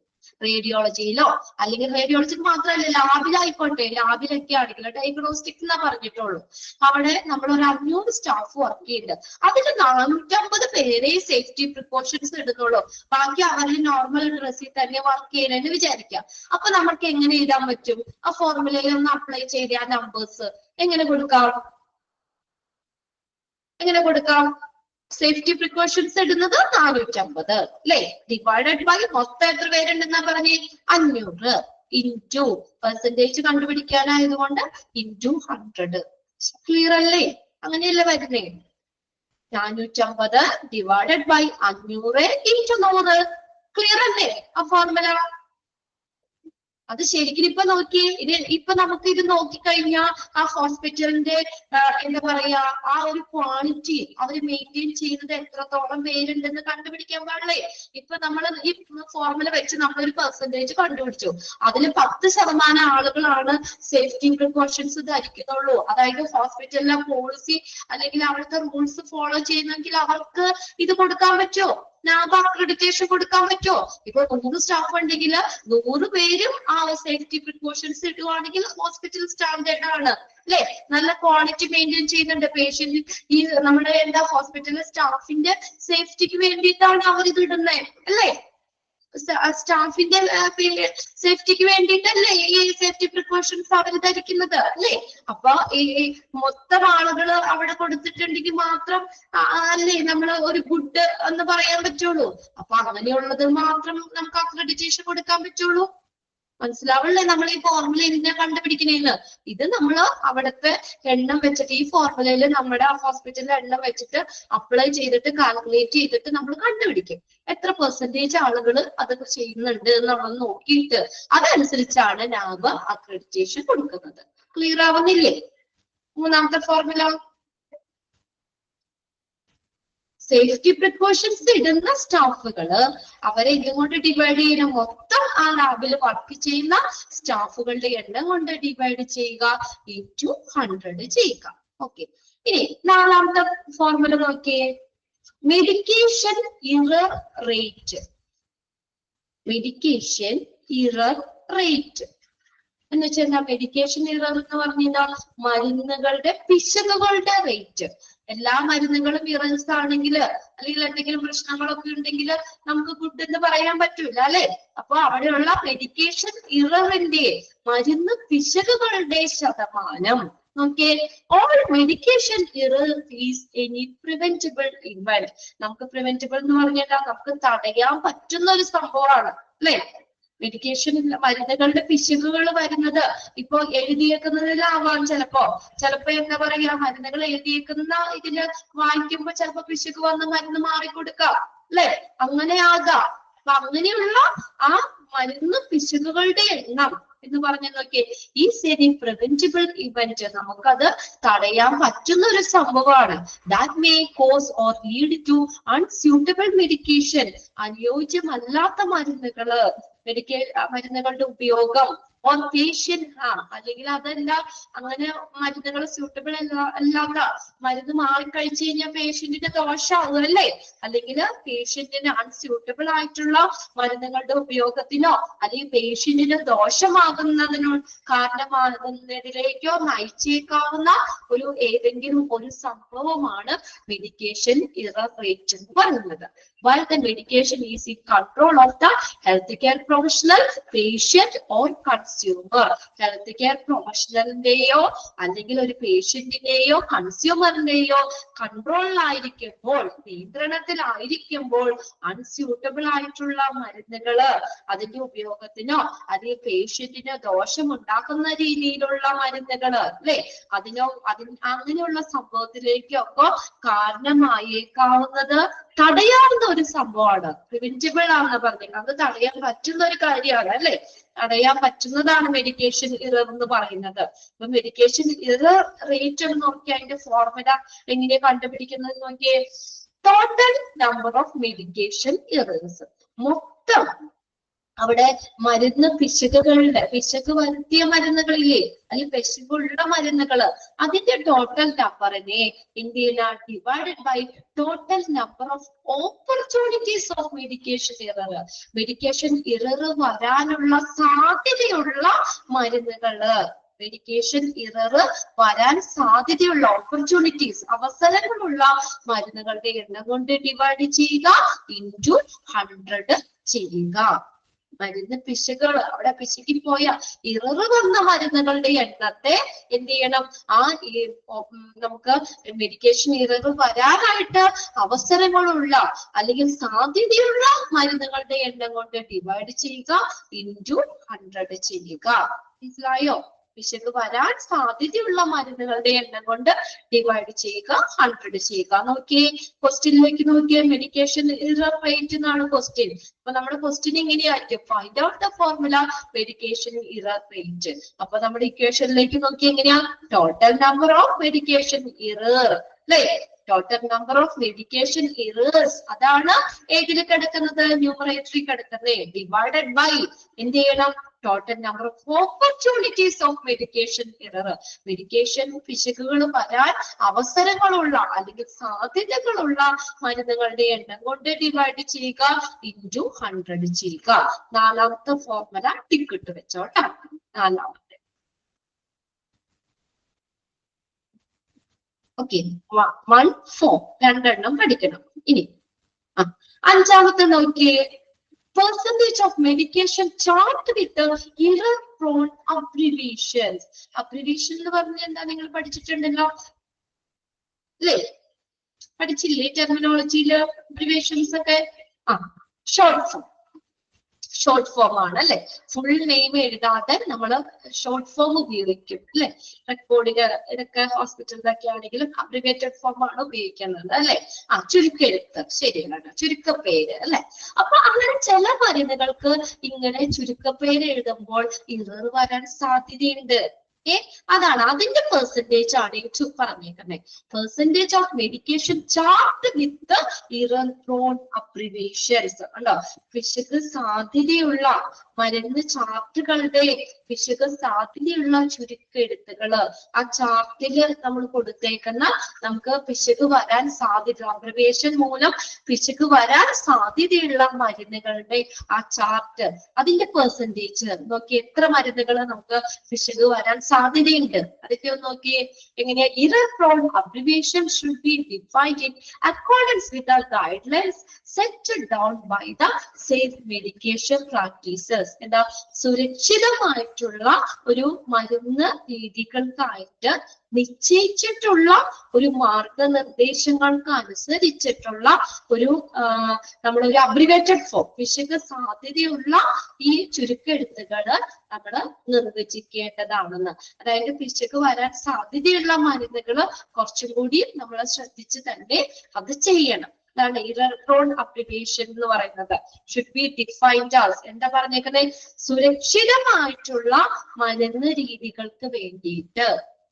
റേഡിയോളജിയിലോ, അല്ലെങ്കിൽ റേഡിയോളജിക്ക് മാത്രമല്ല ലാബിലായിക്കോട്ടെ, ലാബിലൊക്കെ ആണെങ്കിലും ഡയഗ്നോസ്റ്റിക് എന്നാ പറഞ്ഞിട്ടുള്ളൂ. അവിടെ നമ്മൾ ഒരു 500 സ്റ്റാഫ് വർക്ക് ചെയ്യുന്നുണ്ട്. അതിൽ 450 പേരെ സേഫ്റ്റി പ്രിക്കോഷൻസ് എടുക്കുള്ളൂ, ബാക്കി അവരിൽ നോർമൽ ഡ്രസ്സിൽ തന്നെ വർക്ക് ചെയ്യണമെന്ന് വിചാരിക്കാം. അപ്പൊ നമുക്ക് എങ്ങനെ എഴുതാൻ പറ്റും, ആ ഫോർമുലയിൽ ഒന്ന് അപ്ലൈ ചെയ്ത ആ നമ്പേഴ്സ് എങ്ങനെ കൊടുക്കാം, സേഫ്റ്റി പ്രിക്കോഷൻസ് ഇടുന്നത് 450 അല്ലെ, ഡിവൈഡഡ് ബൈ മൊത്തം എത്ര പേരുണ്ടെന്നാ പറഞ്ഞേ 500 ഇൻറ്റു പെർസെന്റേജ് കണ്ടുപിടിക്കാനായതുകൊണ്ട് ഇൻറ്റു 100. ക്ലിയർ അല്ലേ, അങ്ങനെയല്ലേ വരുന്നേ. 450 ഡിവൈഡഡ് ബൈ 500 ഇൻറ്റു 100. ക്ലിയർ അല്ലേ ആ ഫോർമുല? അത് ശരിക്കും ഇപ്പൊ നോക്കിയേ, ഇപ്പൊ നമുക്ക് ഇത് നോക്കിക്കഴിഞ്ഞാൽ ആ ഹോസ്പിറ്റലിന്റെ എന്താ പറയാ ആ ഒരു ക്വാളിറ്റി അവർ മെയിൻറ്റെയിൻ ചെയ്യുന്നത് എത്രത്തോളം പേരുണ്ടെന്ന് കണ്ടുപിടിക്കാൻ പാടില്ലേ. ഇപ്പൊ നമ്മൾ ഈ ഫോർമുല വെച്ച് നമ്മളൊരു പെർസെന്റേജ് കണ്ടുപിടിച്ചു, അതിൽ 10% ആളുകളാണ് സേഫ്റ്റി പ്രിക്കോഷൻസ് ധരിക്കുന്നുള്ളൂ. അതായത് ഹോസ്പിറ്റലിലെ പോളിസി അല്ലെങ്കിൽ അവിടുത്തെ റൂൾസ് ഫോളോ ചെയ്യുന്നെങ്കിൽ അവർക്ക് ഇത് കൊടുക്കാൻ പറ്റുമോ, നാബ അക്രഡിറ്റേഷൻ കൊടുക്കാൻ പറ്റുമോ? ഇപ്പൊ 100 സ്റ്റാഫ് ഉണ്ടെങ്കിൽ 100 പേരും ആ സേഫ്റ്റി പ്രിക്കോഷൻസ് ഇടുവാണെങ്കിൽ ഹോസ്പിറ്റൽ സ്റ്റാൻഡേർഡ് ആണ് അല്ലെ, നല്ല ക്വാളിറ്റി മെയിൻറ്റെയിൻ ചെയ്യുന്നുണ്ട്. പേഷ്യന്റ് ഈ നമ്മുടെ എന്താ ഹോസ്പിറ്റലിലെ സ്റ്റാഫിന്റെ സേഫ്റ്റിക്ക് വേണ്ടിയിട്ടാണ് അവർ ഇത് ഇടുന്നത് അല്ലേ, സ്റ്റാഫിന്റെ സേഫ്റ്റിക്ക് വേണ്ടിയിട്ടല്ലേ ഈ സേഫ്റ്റി പ്രിക്കോഷൻസ് അവർ ധരിക്കുന്നത് അല്ലേ. അപ്പൊ ഈ മൊത്തം ആളുകൾ അവിടെ കൊടുത്തിട്ടുണ്ടെങ്കിൽ മാത്രം അല്ലേ നമ്മൾ ഒരു ഗുഡ് എന്ന് പറയാൻ പറ്റുള്ളൂ. അപ്പൊ അങ്ങനെയുള്ളത് മാത്രം നമുക്ക് അക്രഡിറ്റേഷൻ കൊടുക്കാൻ പറ്റുള്ളൂ. മനസ്സിലാവില്ലേ നമ്മൾ ഈ ഫോർമുല എന്തിനാ കണ്ടുപിടിക്കണേന്ന്? ഇത് നമ്മൾ അവിടുത്തെ എണ്ണം വെച്ചിട്ട് ഈ ഫോർമുലയിൽ നമ്മുടെ ഹോസ്പിറ്റലിലെ എണ്ണം വെച്ചിട്ട് അപ്ലൈ ചെയ്തിട്ട് കാൽക്കുലേറ്റ് ചെയ്തിട്ട് നമ്മൾ കണ്ടുപിടിക്കും എത്ര പെർസെന്റേജ് ആളുകൾ അതൊക്കെ ചെയ്യുന്നുണ്ട് നമ്മൾ നോക്കിയിട്ട് അതനുസരിച്ചാണ് നാബ അക്രഡിറ്റേഷൻ കൊടുക്കുന്നത്. ക്ലിയർ ആവുന്നില്ലേ? മൂന്നാമത്തെ ഫോർമുല, സേഫ്റ്റി പ്രിക്കോഷൻസ് ഇടുന്ന സ്റ്റാഫുകള് അവരെ ഇതുകൊണ്ട് ഡിവൈഡ് ചെയ്യണം, മൊത്തം ആ ലാബിൽ വർക്ക് ചെയ്യുന്ന സ്റ്റാഫുകളുടെ എണ്ണം കൊണ്ട് ഡിവൈഡ് ചെയ്യുക ഇൻറ്റു 100 ചെയ്യുക. ഓക്കെ, ഇനി നാലാമത്തെ ഫോർമുല നോക്കിയേ, medication error rate. Medication error rate എന്ന് വെച്ചാൽ മെഡിക്കേഷൻ ഇറർ എന്ന് പറഞ്ഞാൽ മരുന്നുകളുടെ പിശകുകളുടെ റേറ്റ്. എല്ലാ മരുന്നുകളും ഇറൻസ് ആണെങ്കിൽ അല്ലെങ്കിൽ എന്തെങ്കിലും പ്രശ്നങ്ങളൊക്കെ ഉണ്ടെങ്കിൽ നമുക്ക് ഗുഡ് എന്ന് പറയാൻ പറ്റൂല അല്ലെ. അപ്പൊ അവിടെയുള്ള മെഡിക്കേഷൻ ഇററിന്റെ മരുന്ന് പിശകുകളുടെ ശതമാനം നോക്കിയേ. All medication error is any preventable event. നമുക്ക് പ്രിവെന്റബിൾ എന്ന് പറഞ്ഞാൽ നമുക്ക് തടയാൻ പറ്റുന്ന ഒരു സംഭവമാണ് അല്ലെ. മെഡിക്കേഷൻ മരുന്നുകളുടെ പിശകുകൾ വരുന്നത് ഇപ്പൊ എഴുതിയേക്കുന്നതിലാവാം. ചിലപ്പോ എന്താ പറയാ, മരുന്നുകൾ എഴുതിയേക്കുന്ന ഇതില് വായിക്കുമ്പോ ചിലപ്പോ പിശക് വന്ന് മരുന്ന് മാറിക്കൊടുക്കാം അല്ലെ, അങ്ങനെ ആകാം. അപ്പൊ അങ്ങനെയുള്ള ആ മരുന്ന് പിശകുകളുടെ എണ്ണം എന്ന് പറഞ്ഞു നോക്കിയേ, ഈ ശരി പ്രിവെന്റബിൾ ഇവന്റ്, നമുക്കത് തടയാൻ പറ്റുന്ന ഒരു സംഭവമാണ്. That may cause or lead to unsuitable medication. അനുയോജ്യമല്ലാത്ത മരുന്നുകളുടെ ഉപയോഗം ഓർ പേഷ്യന്റ് അല്ലെങ്കിൽ അതല്ല അങ്ങനെ മരുന്നുകൾ സ്യൂട്ടബിൾ അല്ലാത്ത മരുന്ന് മാറിക്കഴിച്ചു കഴിഞ്ഞാൽ പേഷ്യന്റിന് ദോഷമാകും അല്ലേ. അല്ലെങ്കിൽ പേഷ്യന്റിന് അൺസ്യൂട്ടബിൾ ആയിട്ടുള്ള മരുന്നുകളുടെ ഉപയോഗത്തിനോ അല്ലെങ്കിൽ പേഷ്യന്റിന് ദോഷമാകുന്നതിനോ കാരണമാകുന്നതിലേക്കോ നയിച്ചേക്കാവുന്ന ഏതെങ്കിലും ഒരു സംഭവമാണ് മെഡിക്കേഷൻ ഇറർ റേറ്റ് എന്ന് പറയുന്നത്. While the medication is in control of the healthcare professional, patient or consumer. Healthcare professionalന്റെയോ അല്ലെങ്കിൽ ഒരു പേഷ്യന്റിന്റെയോ കൺസ്യൂമറിന്റെയോ കൺട്രോളിലായിരിക്കുമ്പോൾ, നിയന്ത്രണത്തിലായിരിക്കുമ്പോൾ അൺസ്യൂട്ടബിൾ ആയിട്ടുള്ള മരുന്നുകള് അതിന്റെ ഉപയോഗത്തിനോ അല്ലെങ്കിൽ പേഷ്യന്റിന് ദോഷമുണ്ടാക്കുന്ന രീതിയിലുള്ള മരുന്നുകള് അല്ലെ അങ്ങനെയുള്ള സംഭവത്തിലേക്കൊക്കെ കാരണമായേക്കാവുന്നത് തടയാവുന്ന ഒരു സംഭവമാണ്. പ്രിവെന്റബിൾ ആണെന്ന് പറഞ്ഞത് അത് തടയാൻ പറ്റുന്ന ഒരു കാര്യമാണ് അല്ലെ. തടയാൻ പറ്റുന്നതാണ് മെഡിക്കേഷൻ ഇറർ എന്ന് പറയുന്നത്. അപ്പൊ മെഡിക്കേഷൻ ഇറർ റേറ്റ് എന്ന് നോക്കിയാൽ അതിന്റെ ഫോർമുല എങ്ങനെയാ കണ്ടുപിടിക്കുന്നത് നോക്കിയേ. Total number of medication errors, മൊത്തം അവിടെ മരുന്ന് പിശക് വരുത്തിയ മരുന്നുകളില്ലേ അല്ലെങ്കിൽ പിശകുള്ള മരുന്നുകള്, അതിന്റെ ടോട്ടൽ നമ്പറിനെ ഇന്ത്യയിലാണ് divided by total number of opportunities of medication error. Medication error വരാനുള്ള സാധ്യതയുള്ള മരുന്നുകള്, മെഡിക്കേഷൻ ഇറർ വരാൻ സാധ്യതയുള്ള ഓപ്പർച്യൂണിറ്റീസ് അവസരങ്ങളുള്ള മരുന്നുകളുടെ എണ്ണം കൊണ്ട് ഡിവൈഡ് ചെയ്യുക, ഇൻറ്റു 100 ചെയ്യുക. മരുന്ന് പിശകുകൾ അവിടെ പിശുക്കിപ്പോയ ഇറർ വന്ന മരുന്നുകളുടെ എണ്ണത്തെ എന്ത് ചെയ്യണം, നമുക്ക് മെഡിക്കേഷൻ ഇറർ വരാനായിട്ട് അവസരങ്ങളുള്ള അല്ലെങ്കിൽ സാധ്യതയുള്ള മരുന്നുകളുടെ എണ്ണം കൊണ്ട് ഡിവൈഡ് ചെയ്യുക, ഇൻറ്റു 100 ചെയ്യുക. മനസ്സിലായോ? പിശക് വരാൻ സാധ്യതയുള്ള മരുന്നുകളുടെ എണ്ണം കൊണ്ട് ഡിവൈഡ് ചെയ്യുക, 100 ചെയ്യുക. നോക്കിയേ ക്വസ്റ്റ്യനിലേക്ക് നോക്കിയേ, മെഡിക്കേഷൻ ഇറർ റേറ്റ് എന്നാണ് ക്വസ്റ്റ്യൻ. അപ്പൊ നമ്മുടെ ക്വസ്റ്റ്യൻ എങ്ങനെയായിരിക്കും, find out the formula medication error rate. അപ്പൊ നമ്മുടെ ഇക്വേഷനിലേക്ക് നോക്കി എങ്ങനെയാ, total number of medication error അല്ലെ, total number of medication errors അതാണ് ഏതിൽ കിടക്കുന്നത്, ന്യൂമറേറ്ററി കിടക്കുന്നത്, ഡിവൈഡഡ് ബൈ എന്ത് ചെയ്യണം, total number of opportunities of medication error. Medication പിശകുകൾ വരാൻ അവസരങ്ങളുള്ള അല്ലെങ്കിൽ സാധ്യതകളുള്ള മരുന്നുകളുടെ എണ്ണം കൊണ്ട് ഡിവൈഡ് ചെയ്യുക, ഇൻറ്റു 100 ചെയ്യുക. നാലാമത്തെ ഫോർമുല ടിക്ക് ഇട്ട് വെച്ചോട്ടെ. നാലാമത്തെ ഓക്കെ, 1, 4 രണ്ടെണ്ണം പഠിക്കണം. ഇനി അഞ്ചാമത്തെ നോക്കിയേ, percentage of medication chart with error prone abbreviations. Abbreviation എന്ന് പറഞ്ഞാൽ എന്താ നിങ്ങൾ പഠിച്ചിട്ടുണ്ടല്ലോ അല്ലേ, പഠിച്ചില്ലേ ടെർമിനോളജിയില് അബ്രിവേഷൻസ് ഒക്കെ. ഷോർട്ട് ഫോം ആണ് അല്ലെ, ഫുൾ നെയിം എഴുതാതെ നമ്മൾ ഷോർട്ട് ഫോം ഉപയോഗിക്കും അല്ലെ. റെക്കോർഡില് ഇതൊക്കെ ഹോസ്പിറ്റലിലൊക്കെ ആണെങ്കിലും അബ്രിവേറ്റഡ് ഫോം ആണ് ഉപയോഗിക്കുന്നത് അല്ലെ. ചുരുക്കെഴുത്ത് ശരിയാണ്, ചുരുക്കപ്പേര് അല്ലെ. അപ്പൊ അങ്ങനെ ചില മരുന്നുകൾക്ക് ഇങ്ങനെ ചുരുക്കപ്പേര് എഴുതുമ്പോൾ ഇറർ വരാൻ സാധ്യതയുണ്ട്. അതാണ് അതിന്റെ പെർസെന്റേജ് ആണ് പറഞ്ഞേക്കുന്നത്. Percentage of medication chart with error prone abbreviations ഉണ്ടോ, പിശക് സാധ്യതയുള്ള മരുന്ന് ചാർട്ടുകളുടെ പിശക് സാധ്യതയുള്ള ചുരുക്കെഴുത്തുകള് ആ ചാർട്ടില് നമ്മൾ കൊടുത്തേക്കുന്ന നമുക്ക് പിശക് വരാൻ സാധ്യത, അബ്രിവേഷൻ മൂലം പിശക് വരാൻ സാധ്യതയുള്ള മരുന്നുകളുടെ ആ ചാർട്ട് അതിന്റെ പെർസെന്റേജ് നോക്കി എത്ര മരുന്നുകൾ നമുക്ക് പിശക് വരാൻ സാധ്യതയുണ്ട്. അതൊക്കെ ഒന്ന് നോക്കിയേ എങ്ങനെയാ. Error prone abbreviation should be defined in accordance with the guidelines set down by the safe medication practices. എന്താ സുരക്ഷിതമായിട്ടുള്ള ഒരു മരുന്ന് രീതികൾക്കായിട്ട് നിശ്ചയിച്ചിട്ടുള്ള ഒരു മാർഗനിർദ്ദേശങ്ങൾക്ക് അനുസരിച്ചിട്ടുള്ള ഒരു നമ്മളൊരു അബ്രിവേറ്റഡ് ഫോം, പിശക് സാധ്യതയുള്ള ഈ ചുരുക്കെഴുത്തുകള് നമ്മൾ നിർവചിക്കേണ്ടതാണെന്ന്. അതായത് പിശക് വരാൻ സാധ്യതയുള്ള മരുന്നുകൾ കുറച്ചും കൂടി നമ്മൾ ശ്രദ്ധിച്ച് തന്നെ അത് ചെയ്യണം. അതാണ് error prone application എന്ന് പറയുന്നത്. should be defined as എന്താ പറഞ്ഞേക്കുന്നത്, സുരക്ഷിതമായിട്ടുള്ള മരുന്ന് രീതികൾക്ക് വേണ്ടിയിട്ട്,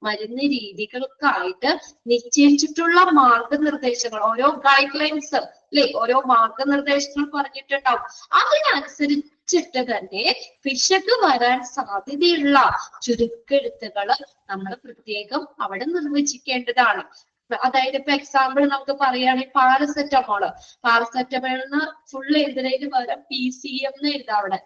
മരുന്ന് രീതികൾക്കായിട്ട് നിശ്ചയിച്ചിട്ടുള്ള മാർഗനിർദ്ദേശങ്ങൾ, ഓരോ ഗൈഡ് ലൈൻസ് അല്ലെ, ഓരോ മാർഗനിർദ്ദേശങ്ങൾ പറഞ്ഞിട്ടുണ്ടാവും. അതിനനുസരിച്ചിട്ട് തന്നെ പിശക് വരാൻ സാധ്യതയുള്ള ചുരുക്കെഴുത്തുകൾ നമ്മൾ പ്രത്യേകം അവിടെ നിർവചിക്കേണ്ടതാണ്. അതായത് ഇപ്പൊ എക്സാമ്പിൾ നമുക്ക് പറയുകയാണെങ്കിൽ പാരസെറ്റമോൾ ഫുൾ എഴുതുന്നതിന് പകരം PCM എന്ന് എഴുതാം അവിടെ.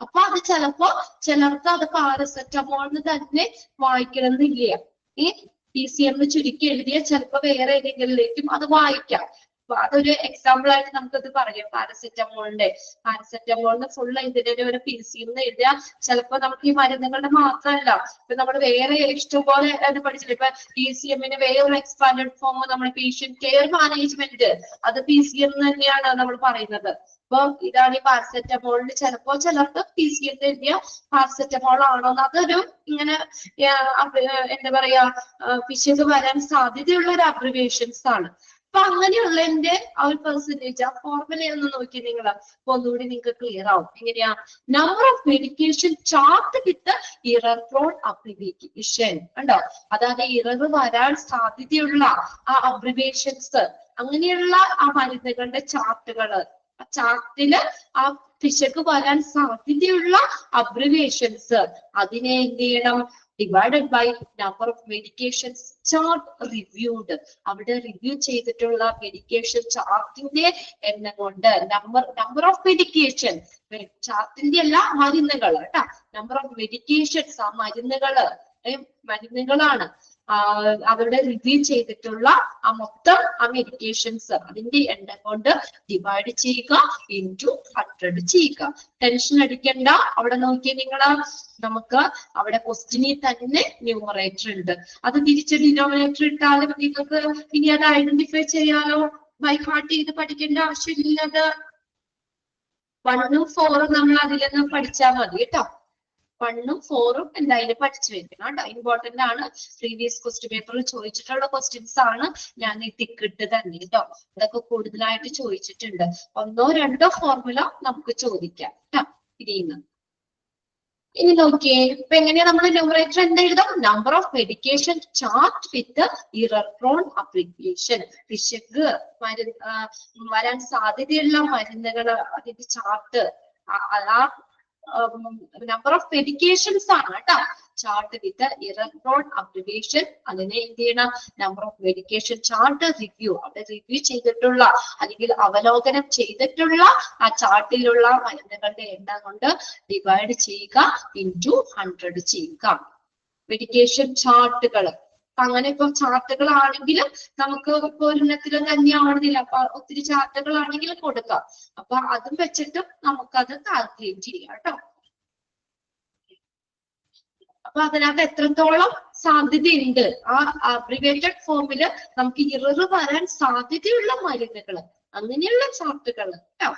അപ്പൊ അത് ചിലപ്പോ ചിലർക്ക് അത് പാരസെറ്റമോൾ എന്ന് തന്നെ വായിക്കണമെന്നില്ല. ഈ PCM ചുരുക്കി എഴുതിയാൽ ചിലപ്പോ വേറെ ഏതെങ്കിലേക്കും അത് വായിക്കാം. അതൊരു എക്സാമ്പിൾ ആയിട്ട് നമുക്കത് പറയാം. പാരസെറ്റമോളിന് ഫുൾ എഴുതുന്നതിന് ഒരു PCM എന്ന് എഴുതിയാൽ ചിലപ്പോ നമുക്ക് ഈ മരുന്നുകളുടെ മാത്രമല്ല, ഇപ്പൊ നമ്മൾ വേറെ ഇഷ്ടംപോലെ പഠിച്ചില്ല. ഇപ്പൊ PCM-ന് വേറൊരു എക്സ്പാൻഡഡ് ഫോം നമ്മൾ പേഷ്യന്റ് കെയർ മാനേജ്മെന്റ്, അത് PCM തന്നെയാണ് നമ്മൾ പറയുന്നത്. അപ്പൊ ഇതാണ് ഈ പാരസെറ്റമോളിന് ചിലപ്പോ ചിലർക്ക് PCM എഴുതിയ പാരസെറ്റമോൾ ആണോന്ന് അതൊരു ഇങ്ങനെ എന്താ പറയാ പിശക് വരാൻ സാധ്യതയുള്ള ഒരു അബ്രിവേഷൻസ് ആണ്. അപ്പൊ അങ്ങനെയുള്ളതിന്റെ ആ ഒരു പെർസെന്റേജ്, ആ ഫോർമുല ഒന്ന് നോക്കി നിങ്ങൾ, അപ്പൊ ഒന്നുകൂടി നിങ്ങൾക്ക് ക്ലിയർ ആവും. എങ്ങനെയാ, number of medication chart with error prone abbreviation ഉണ്ടോ. അതായത് ഇറർ വരാൻ സാധ്യതയുള്ള ആ അബ്രിവേഷൻസ്, അങ്ങനെയുള്ള ആ മരുന്നുകളുടെ ചാർട്ടുകള്, ആ ചാർട്ടില് ആ പിശക് വരാൻ സാധ്യതയുള്ള അബ്രിവേഷൻസ്, അതിനെ എന്ത് ചെയ്യണം, divided by number of medications chart reviewed. അവിടെ റിവ്യൂ ചെയ്തിട്ടുള്ള മെഡിക്കേഷൻ ചാർട്ടിന്റെ എണ്ണം കൊണ്ട് number of medication, ചാർട്ടിന്റെ അല്ല മരുന്നുകൾ കേട്ടാ, number of medications ആ മരുന്നുകളാണ് അവരുടെ റിവ്യൂ ചെയ്തിട്ടുള്ള ആ മൊത്തം ആ മെഡിക്കേഷൻസ് അതിന്റെ എണ്ണം കൊണ്ട് ഡിവൈഡ് ചെയ്യുക, ഇൻറ്റു 100 ചെയ്യുക. ടെൻഷൻ അടിക്കണ്ട. അവിടെ നോക്കിയാൽ നിങ്ങൾ, നമുക്ക് അവിടെ ക്വസ്റ്റ്യനിൽ തന്നെ ന്യൂമറേറ്റർ ഉണ്ട്. അത് തിരിച്ച് ഡിനോമിനേറ്റർ ഇട്ടാലും നിങ്ങൾക്ക് ഇനി അത് ഐഡന്റിഫൈ ചെയ്യാലോ. ബൈ ഹാർട്ട് ചെയ്ത് പഠിക്കേണ്ട ആവശ്യമില്ലത്. 1ഉം 4ഉം നമ്മൾ അതിൽ നിന്ന് പഠിച്ചാൽ മതി കേട്ടോ. 1ഉം 4ഉം എന്തായാലും പഠിച്ചു വെക്കണം കേട്ടോ. ഇമ്പോർട്ടന്റ് ആണ്. പ്രീവിയസ് ക്വസ്റ്റ്യൻ പേപ്പറിൽ ചോദിച്ചിട്ടുള്ള ക്വസ്റ്റ്യൻസ് ആണ് ഞാൻ ഈ ടിക്കറ്റ് തന്നെ കേട്ടോ. ഇതൊക്കെ കൂടുതലായിട്ട് ചോദിച്ചിട്ടുണ്ട്. 1ഓ 2ഓ ഫോർമുല നമുക്ക് ചോദിക്കാം കേട്ടോ ഇതിന്ന്. ഇനി നോക്കിയേ, ഇപ്പൊ എങ്ങനെയാ നമ്മൾ ന്യൂമറേറ്റർ എന്ത് എഴുതാം, number of medication chart with error prone application. പിശക് വരാൻ സാധ്യതയുള്ള മരുന്നുകള് അതിന്റെ ചാർട്ട്, നമ്പർ ഓഫ് മെഡിക്കേഷൻസ് ആണ് കേട്ടോ. Chart with error prone abbreviation, അതിനെ എന്ത് ചെയ്യണം, number of medication chart review, അവിടെ റിവ്യൂ ചെയ്തിട്ടുള്ള അല്ലെങ്കിൽ അവലോകനം ചെയ്തിട്ടുള്ള ആ ചാർട്ടിലുള്ള മരുന്നുകളുടെ എണ്ണം കൊണ്ട് ഡിവൈഡ് ചെയ്യുക, ഇൻറ്റു 100 ചെയ്യുക. മെഡിക്കേഷൻ ചാർട്ടുകൾ അങ്ങനെ ഇപ്പൊ ചാർട്ടുകളാണെങ്കിലും നമുക്ക് ഇപ്പൊ ഒരെണ്ണത്തിലും തന്നെയാവണമെന്നില്ല. അപ്പൊ ഒത്തിരി ചാർട്ടുകളാണെങ്കിലും കൊടുക്കാം. അപ്പൊ അതും വെച്ചിട്ടും നമുക്കത് കാൽക്കുലേറ്റ് ചെയ്യാം കേട്ടോ. അപ്പൊ അതിനകത്ത് എത്രത്തോളം സാധ്യതയുണ്ട് ആ അബ്രിവേറ്റഡ് ഫോമില് നമുക്ക് ഇറർ വരാൻ സാധ്യതയുള്ള മരുന്നുകള്, അങ്ങനെയുള്ള ചാർട്ടുകൾ കേട്ടോ.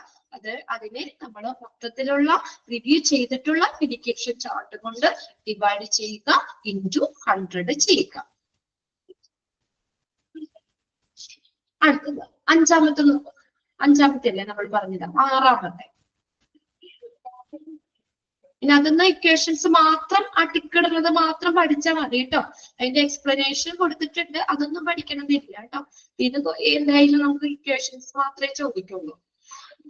അതിനെ നമ്മൾ മൊത്തത്തിലുള്ള റിവ്യൂ ചെയ്തിട്ടുള്ള മെഡിക്കേഷൻ ചാർട്ട് കൊണ്ട് ഡിവൈഡ് ചെയ്യുക, ഇൻറ്റു 100 ചെയ്യുക. അടുത്തത് അഞ്ചാമത്തെ അല്ലേ നമ്മൾ പറഞ്ഞത്, 6ാമത്തെ. ഇനി അതൊന്ന് ഇക്വേഷൻസ് മാത്രം ആ ടിക്കിടുന്നത് മാത്രം പഠിച്ചാൽ മതി കേട്ടോ. അതിന്റെ എക്സ്പ്ലനേഷൻ കൊടുത്തിട്ടുണ്ട്, അതൊന്നും പഠിക്കണമെന്നില്ല കേട്ടോ. ഇത് എന്തായാലും നമുക്ക് ഇക്വേഷൻസ് മാത്രമേ ചോദിക്കുള്ളൂ.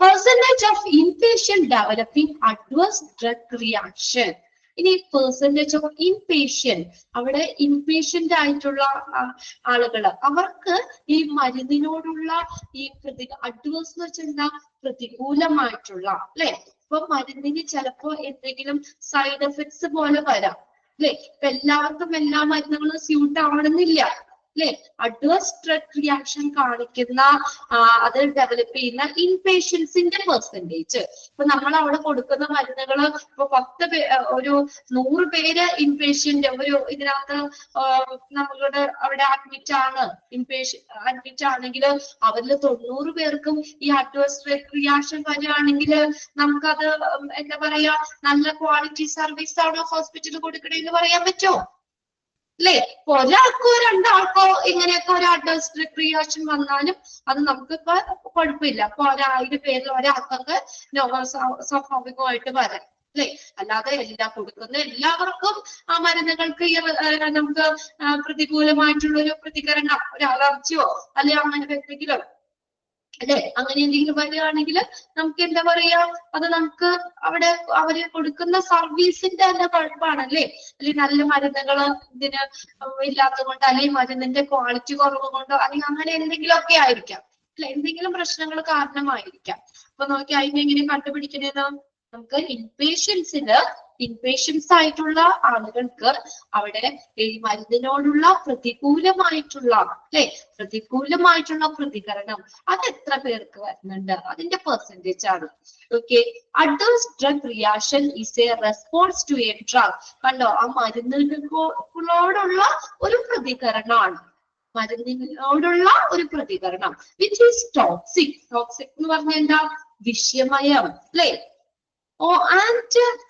Percentage of inpatient developing adverse drug reaction. ഇനി പെർസെന്റേജ് ഓഫ് ഇൻപേഷ്യന്റ്, അവിടെ ഇൻപേഷ്യന്റ് ആയിട്ടുള്ള ആളുകള്, അവർക്ക് ഈ മരുന്നിനോടുള്ള ഈ അഡ്വേഴ്സ് എന്ന് വെച്ചാൽ പ്രതികൂലമായിട്ടുള്ള അല്ലെ. ഇപ്പൊ മരുന്നിന് ചിലപ്പോ എന്തെങ്കിലും സൈഡ് എഫക്ട്സ് പോലെ വരാം. അല്ലെ? ഇപ്പൊ എല്ലാവർക്കും എല്ലാ മരുന്നുകളും സ്യൂട്ട് ആവണമെന്നില്ല അല്ലെ? അഡ്വേഴ്സ് ഡ്രഗ് റിയാക്ഷൻ കാണിക്കുന്ന അത് ഡെവലപ്പ് ചെയ്യുന്ന ഇൻപേഷ്യൻസിന്റെ പെർസെന്റേജ്. ഇപ്പൊ നമ്മൾ അവിടെ കൊടുക്കുന്ന മരുന്നുകള് ഇപ്പൊ 100 പേര് ഇൻപേഷ്യന്റ് ഒരു ഇതിനകത്ത് നമ്മളുടെ അവിടെ അഡ്മിറ്റ് ആണ്, അഡ്മിറ്റ് ആണെങ്കിൽ അവരിൽ 90 പേർക്കും ഈ അഡ്വേഴ്സ് ഡ്രഗ് റിയാക്ഷൻ വരികയാണെങ്കിൽ നമുക്കത് എന്താ പറയാ, നല്ല ക്വാളിറ്റി സർവീസ് ആണോ ഹോസ്പിറ്റൽ കൊടുക്കണേന്ന് പറയാൻ പറ്റുമോ? അല്ലെ? ഒരാൾക്കോ രണ്ടാൾക്കോ ഇങ്ങനെയൊക്കെ ഒരു അഡ്വേഴ്സ് ഡ്രഗ് റിയാക്ഷൻ വന്നാലും അത് നമുക്കിപ്പോ കുഴപ്പമില്ല. അപ്പൊ 1000 പേരിൽ ഒരാൾക്കൊക്കെ സ്വാഭാവികമായിട്ട് വരാം അല്ലെ? അല്ലാതെ കൊടുക്കുന്ന എല്ലാവർക്കും ആ മരുന്നുകൾക്ക് നമുക്ക് പ്രതികൂലമായിട്ടുള്ള ഒരു പ്രതികരണം, ഒരു അലർജിയോ അല്ലെ അങ്ങനെ എന്തെങ്കിലും അല്ലെ അങ്ങനെ എന്തെങ്കിലും വരികയാണെങ്കിൽ നമുക്ക് എന്താ പറയാ, അത് നമുക്ക് അവിടെ അവര് കൊടുക്കുന്ന സർവീസിന്റെ തന്നെ കുഴപ്പമാണല്ലേ? അല്ലെങ്കിൽ നല്ല മരുന്നുകള് ഇതിന് ഇല്ലാത്തത് കൊണ്ട്, അല്ലെങ്കിൽ മരുന്നിന്റെ ക്വാളിറ്റി കുറവ് കൊണ്ടോ, അല്ലെങ്കിൽ അങ്ങനെ എന്തെങ്കിലുമൊക്കെ ആയിരിക്കാം അല്ലെ? എന്തെങ്കിലും പ്രശ്നങ്ങൾ കാരണമായിരിക്കാം. അപ്പൊ നോക്കി അതിനെങ്ങനെ കണ്ടുപിടിക്കണേന്ന്, നമുക്ക് ഇൻപേഷ്യൻസ് ആയിട്ടുള്ള ആളുകൾക്ക് അവിടെ ഈ മരുന്നിനോടുള്ള പ്രതികൂലമായിട്ടുള്ള പ്രതികരണം അത് എത്ര പേർക്ക് വരുന്നുണ്ട്, അതിന്റെ പെർസെന്റേജ് ആണ്. Okay, adverse drug reaction is a response to a drug. കണ്ടോ, ആ മരുന്നുകളോടുള്ള ഒരു പ്രതികരണമാണ്, മരുന്നിനോടുള്ള ഒരു പ്രതികരണം. Which is toxic. ടോക്സിക് എന്ന് പറഞ്ഞാൽ എന്താ? വിഷമയം അല്ലെ?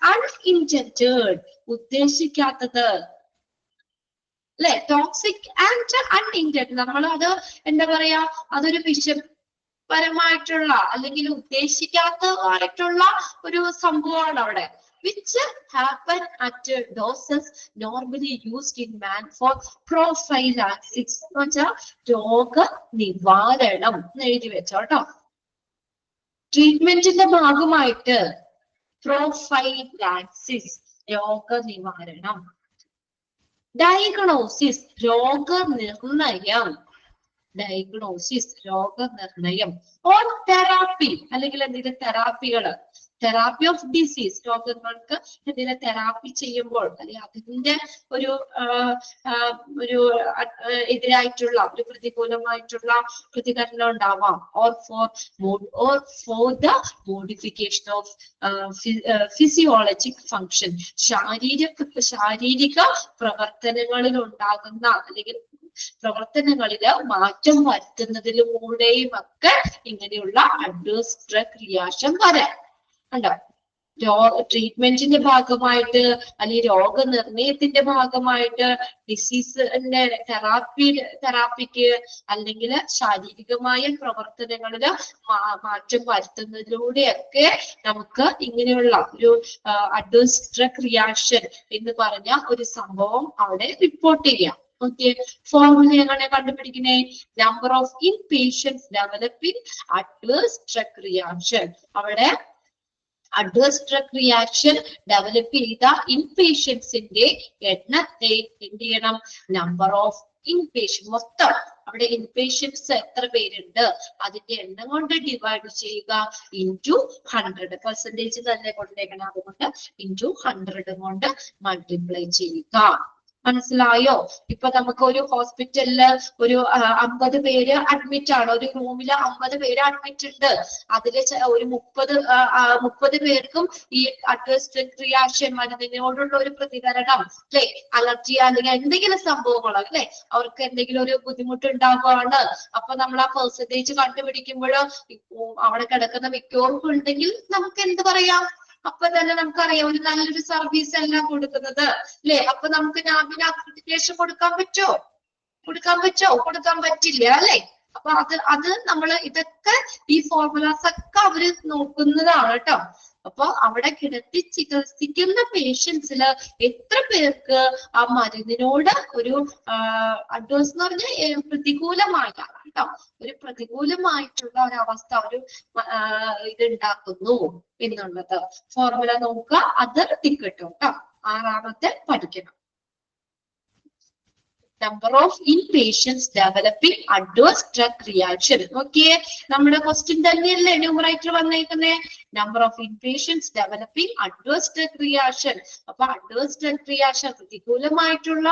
അൺഇൻറ്റൻഡഡ്, ഉദ്ദേശിക്കാത്തത് അല്ലെ? ടോക്സിക് ആൻഡ് അൺഇൻറ്റൻഡഡ്, നമ്മൾ അത് എന്താ പറയാ, അതൊരു വിഷപരമായിട്ടുള്ള അല്ലെങ്കിൽ ഉദ്ദേശിക്കാത്തതായിട്ടുള്ള ഒരു സംഭവമാണ് അവിടെ. which happen at doses normally used in man for prophylaxis. രോഗ നിവാരണം എഴുതി വെച്ചോട്ടോ. ട്രീറ്റ്മെന്റിന്റെ ഭാഗമായിട്ട് പ്രൊഫൈലാക്സിസ് രോഗനിവാരണം. ഡയഗ്നോസിസ് രോഗനിർണയം. ഓർ തെറാപ്പി അല്ലെങ്കിൽ എന്തെങ്കിലും തെറാപ്പികള്. തെറാപ്പി ഓഫ് ഡിസീസ്, രോഗങ്ങൾക്ക് എന്തെങ്കിലും തെറാപ്പി ചെയ്യുമ്പോൾ അല്ലെങ്കിൽ അതിന്റെ ഒരു എതിരായിട്ടുള്ള ഒരു പ്രതികൂലമായിട്ടുള്ള പ്രതികരണം ഉണ്ടാവാം. Or for the modification of physiologic function, ശാരീരിക പ്രവർത്തനങ്ങളിൽ ഉണ്ടാകുന്ന അല്ലെങ്കിൽ പ്രവർത്തനങ്ങളില് മാറ്റം വരുത്തുന്നതിലൂടെയും ഒക്കെ ഇങ്ങനെയുള്ള അഡ്വേഴ്സ് ഡ്രഗ് റിയാക്ഷൻ വരാം. കണ്ടോ, ട്രീറ്റ്മെന്റിന്റെ ഭാഗമായിട്ട് അല്ലെങ്കിൽ രോഗനിർണയത്തിന്റെ ഭാഗമായിട്ട്, ഡിസീസിന്റെ തെറാപ്പിക്ക് അല്ലെങ്കിൽ ശാരീരികമായ പ്രവർത്തനങ്ങളില് മാറ്റം വരുത്തുന്നതിലൂടെയൊക്കെ നമുക്ക് ഇങ്ങനെയുള്ള ഒരു അഡ്വേഴ്സ് ഡ്രഗ് റിയാക്ഷൻ എന്ന് പറഞ്ഞ ഒരു സംഭവം അവിടെ റിപ്പോർട്ട് ചെയ്യാം. ഓക്കെ, ഫോർമുല എങ്ങനെ കണ്ടുപിടിക്കുന്നേ? Number of inpatients developing adverse drug reaction. അവിടെ അഡ്വേഴ്സ് ഡ്രഗ് റിയാക്ഷൻ ഡെവലപ്പ് ചെയ്ത ഇൻപേഷ്യൻസിന്റെ എണ്ണത്തെ എന്ത് ചെയ്യണം? നമ്പർ ഓഫ് ഇൻപേഷ്യൻ, മൊത്തം അവിടെ ഇൻപേഷ്യൻസ് എത്ര പേരുണ്ട് അതിന്റെ എണ്ണം കൊണ്ട് ഡിവൈഡ് ചെയ്യുക ഇൻറ്റു 100. പെർസെന്റേജ് തന്നെ കൊണ്ടേക്കണം, അതുകൊണ്ട് ഇൻറ്റു 100 കൊണ്ട് മൾട്ടിപ്ലൈ ചെയ്യുക. മനസ്സിലായോ? ഇപ്പൊ നമുക്ക് ഒരു ഹോസ്പിറ്റലില് ഒരു 50 പേര് അഡ്മിറ്റ് ആണ്, ഒരു റൂമില് 50 പേര് അഡ്മിറ്റ് ഉണ്ട്. അതില് ഒരു 30 പേർക്കും ഈ അഡ്വേഴ്സ് ഡ്രഗ് റിയാക്ഷൻ മരുന്നിനോടുള്ള ഒരു പ്രതികരണം അല്ലെ, അലർജി അല്ലെങ്കിൽ എന്തെങ്കിലും സംഭവങ്ങൾ അല്ലെ, അവർക്ക് എന്തെങ്കിലും ഒരു ബുദ്ധിമുട്ട് ഉണ്ടാവുകയാണ്. അപ്പൊ നമ്മൾ ആ പെർസെന്റേജ് കണ്ടുപിടിക്കുമ്പോൾ അവിടെ കിടക്കുന്ന മിക്കവർക്കും ഉണ്ടെങ്കിൽ നമുക്ക് എന്ത് പറയാം? അപ്പൊ തന്നെ നമുക്കറിയാം ഒരു നല്ലൊരു സർവീസ് അല്ല കൊടുക്കുന്നത് അല്ലെ? അപ്പൊ നമുക്ക് നാബിന് അക്രഡിറ്റേഷൻ കൊടുക്കാൻ പറ്റില്ല അല്ലെ? അപ്പൊ അത് നമ്മള് ഇതൊക്കെ ഈ ഫോർമുലാസ് ഒക്കെ അവര് നോക്കുന്നതാണ് കേട്ടോ. അപ്പൊ അവിടെ കിടത്തി ചികിത്സിക്കുന്ന പേഷ്യൻസില് എത്ര പേർക്ക് ആ മരുന്നിനോട് ഒരു അഡ്വേഴ്സ് എന്ന് പറഞ്ഞ പ്രതികൂലമായ കേട്ടോ, ഒരു പ്രതികൂലമായിട്ടുള്ള ഒരവസ്ഥ ഒരു ഇതുണ്ടാക്കുന്നു എന്നുള്ളത് ഫോർമുല നോക്കുക. അത് ടിക്ക് കിട്ടും കേട്ടോ. 6ാമത്തെ പഠിക്കണം. number of inpatients developing adverse drug reaction. Okay, നമ്മുടെ ക്വസ്റ്റ്യൻ തന്നെയല്ലേ numerator വന്നേക്കുന്നേ? number of inpatients developing adverse drug reaction. അപ്പൊ adverse drug reaction പ്രതികൂലമായിട്ടുള്ള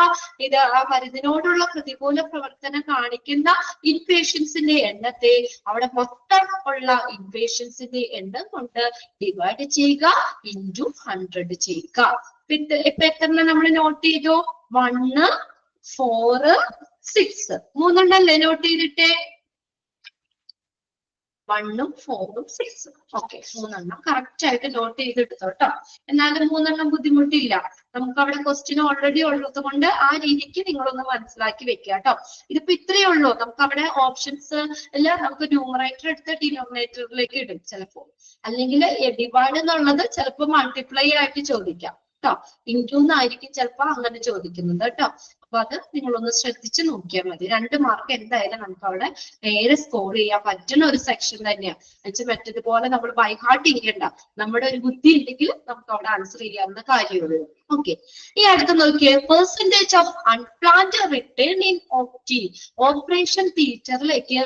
ഇത് ആ മരുന്നിനോടുള്ള പ്രതികൂല പ്രവർത്തനം കാണിക്കുന്ന ഇൻപേഷ്യൻസിന്റെ എണ്ണത്തെ അവിടെ മൊത്തം ഉള്ള ഇൻപേഷ്യൻസിന്റെ എണ്ണം കൊണ്ട് ഡിവൈഡ് ചെയ്യുക, ഇൻറ്റു 100 ചെയ്യുക. ഇപ്പൊ എത്ര നമ്മൾ നോട്ട് ചെയ്തു? 1, 4, 6 മൂന്നെണ്ണല്ലേ നോട്ട് ചെയ്തിട്ടേ? 1, 4, 6. ഓക്കെ, മൂന്നെണ്ണം കറക്റ്റ് ആയിട്ട് നോട്ട് ചെയ്തെടുത്തോ കേട്ടോ. എന്നാലും മൂന്നെണ്ണം ബുദ്ധിമുട്ടില്ല, നമുക്ക് അവിടെ ക്വസ്റ്റ്യൻ ഓൾറെഡി ഉള്ളത് കൊണ്ട് ആ രീതിക്ക് നിങ്ങളൊന്ന് മനസ്സിലാക്കി വെക്കുക കേട്ടോ. ഇതിപ്പോ ഇത്രയേ ഉള്ളൂ. നമുക്ക് അവിടെ ഓപ്ഷൻസ് എല്ലാം നമുക്ക് ന്യൂമറേറ്റർ എടുത്ത് ഡിനോമിനേറ്ററിലേക്ക് ഇടും ചിലപ്പോ, അല്ലെങ്കിൽ ഡിവൈഡ് എന്നുള്ളത് ചിലപ്പോ മൾട്ടിപ്ലൈ ആയിട്ട് ചോദിക്കാം കേട്ടോ. ഇൻറ്റു എന്നായിരിക്കും ചിലപ്പോ അങ്ങനെ ചോദിക്കുന്നത് കേട്ടോ. അപ്പൊ അത് നിങ്ങളൊന്ന് ശ്രദ്ധിച്ച് നോക്കിയാൽ മതി. 2 മാർക്ക് എന്തായാലും നമുക്ക് അവിടെ നേരെ സ്കോർ ചെയ്യാൻ പറ്റുന്ന ഒരു സെക്ഷൻ തന്നെയാണ്. എന്നുവെച്ചാൽ മറ്റതുപോലെ നമ്മൾ ബൈ ഹാർട്ട് ചെയ്യണ്ട, നമ്മുടെ ഒരു ബുദ്ധി ഉണ്ടെങ്കിൽ നമുക്ക് അവിടെ ആൻസർ ചെയ്യാവുന്ന കാര്യമുള്ളൂ. ഓക്കെ, ഈ അടുത്ത് നോക്കിയേ, percentage of unplanned return in operation തിയേറ്ററിലേക്ക്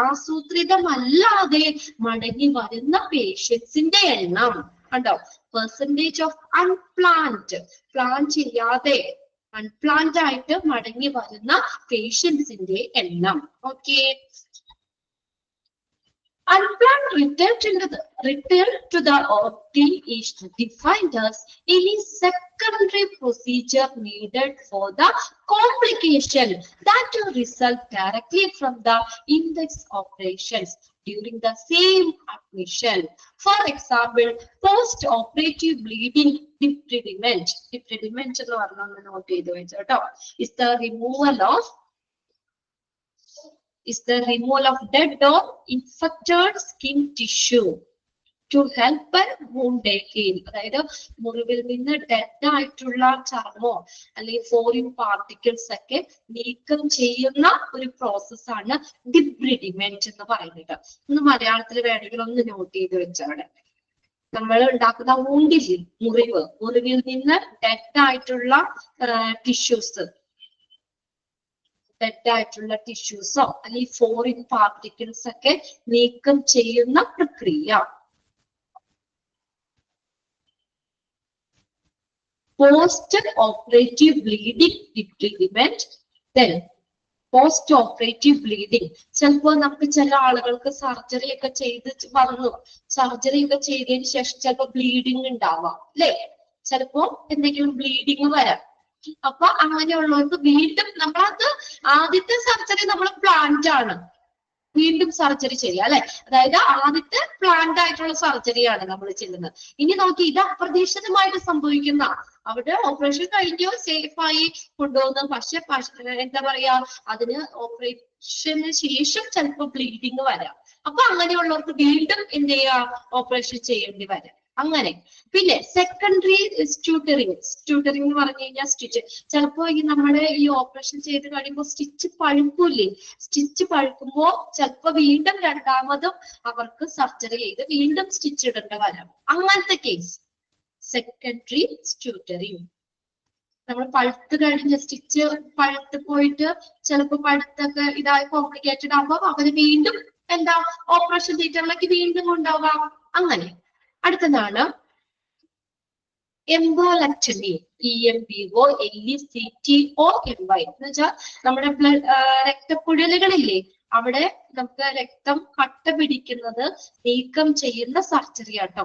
ആസൂത്രിതമല്ലാതെ മടങ്ങി വരുന്ന പേഷ്യൻസിന്റെ എണ്ണം കണ്ടോ? പെർസെന്റേജ് ഓഫ് അൺപ്ലാൻഡ്, പ്ലാൻ ചെയ്യാതെ അൺപ്ലാൻഡ് ആയിട്ട് മടങ്ങി വരുന്ന പേഷ്യൻസിന്റെ എണ്ണം. Okay, unplanned return to the OT is defined as any secondary procedure needed for the complication that result directly from the index operations during the same admission. For example, post-operative bleeding debridement. Debridement എന്ന് പറഞ്ഞൊന്ന് not ചെയ്ത് വെച്ചോട്ടോ. is the removal of dead or infected skin tissue to help wound healing. അതായത് മുറിവിൽ നിന്ന് dead ആയിട്ടുള്ള ചർമ്മോ അല്ലെങ്കിൽ foreign particles ഒക്കെ നീക്കം ചെയ്യുന്ന ഒരു പ്രോസസ്സാണ് ഡിബ്രിഡിമെന്റ് എന്ന് പറയുന്നത്. ഒന്ന് മലയാളത്തിൽ വേണമെങ്കിൽ ഒന്ന് നോട്ട് ചെയ്ത് വെച്ചാണ്. നമ്മൾ ഉണ്ടാക്കുന്ന വൂണ്ടിൽ മുറിവിൽ നിന്ന് ഡെഡ് ആയിട്ടുള്ള ടിഷ്യൂസ്, ഡെഡായിട്ടുള്ള ടിഷ്യൂസോ അല്ലെങ്കിൽ ഫോറിൻ പാർട്ടിക്കിൾസ് ഒക്കെ നീക്കം ചെയ്യുന്ന പ്രക്രിയ. Post operative bleeding debridement. Then post operative bleeding, ചിലപ്പോ നമുക്ക് ചില ആളുകൾക്ക് സർജറി ഒക്കെ ചെയ്ത് വന്നു, സർജറി ഒക്കെ ചെയ്തതിന് ശേഷം ചിലപ്പോ ബ്ലീഡിങ് ഉണ്ടാവാം അല്ലെ? ചിലപ്പോ എന്തെങ്കിലും ബ്ലീഡിങ് വരാം. അപ്പൊ അങ്ങനെയുള്ളവർക്ക് വീണ്ടും നമ്മളത് ആദ്യത്തെ സർജറി നമ്മൾ പ്ലാന്റ് ആണ്, വീണ്ടും സർജറി ചെയ്യുക അല്ലെ? അതായത് ആദ്യത്തെ പ്ലാന്റ് ആയിട്ടുള്ള സർജറിയാണ് നമ്മൾ ചെയ്യുന്നത്. ഇനി നോക്കി, ഇത് അപ്രതീക്ഷിതമായിട്ട് സംഭവിക്കുന്ന, അവിടെ ഓപ്പറേഷൻ കഴിഞ്ഞോ സേഫായി കൊണ്ടുപോകുന്നു, പക്ഷെ എന്താ പറയാ, അതിന് ഓപ്പറേഷന് ശേഷം ചിലപ്പോൾ ബ്ലീഡിങ് വരാം. അപ്പൊ അങ്ങനെയുള്ളവർക്ക് വീണ്ടും എന്ത് ചെയ്യാ, ഓപ്പറേഷൻ ചെയ്യേണ്ടി വരാം. അങ്ങനെ പിന്നെ സെക്കൻഡറി സ്റ്യൂട്ടറിങ് എന്ന് പറഞ്ഞു കഴിഞ്ഞാൽ സ്റ്റിച്ച്, ചിലപ്പോ ഈ നമ്മുടെ ഈ ഓപ്പറേഷൻ ചെയ്ത് കഴിയുമ്പോൾ സ്റ്റിച്ച് പഴുക്കൂലേ, സ്റ്റിച്ച് പഴുക്കുമ്പോ ചിലപ്പോ വീണ്ടും രണ്ടാമതും അവർക്ക് സർജറി ചെയ്ത് വീണ്ടും സ്റ്റിച്ച് ഇടേണ്ടി വരാം. അങ്ങനത്തെ കേസ് സെക്കൻഡറി സ്റ്യൂട്ടറിങ്. നമ്മൾ പഴുത്ത് കഴിഞ്ഞ സ്റ്റിച്ച് പഴുത്ത് പോയിട്ട് ചിലപ്പോ പഴുത്തൊക്കെ ഇതായി കോംപ്ലിക്കേറ്റഡ് ആകുമ്പോൾ അവര് വീണ്ടും എന്താ ഓപ്പറേഷൻ തിയേറ്ററിലേക്ക് വീണ്ടും കൊണ്ടുപോകാം. അങ്ങനെ അടുത്തതാണ് എംബോലക്ടമി. EMBOLECTOMY എന്ന് വെച്ചാൽ നമ്മുടെ രക്തക്കുഴലുകളില്ലേ, അവിടെ നമുക്ക് രക്തം കട്ട പിടിക്കുന്നത് നീക്കം ചെയ്യുന്ന സർജറി ആട്ടോ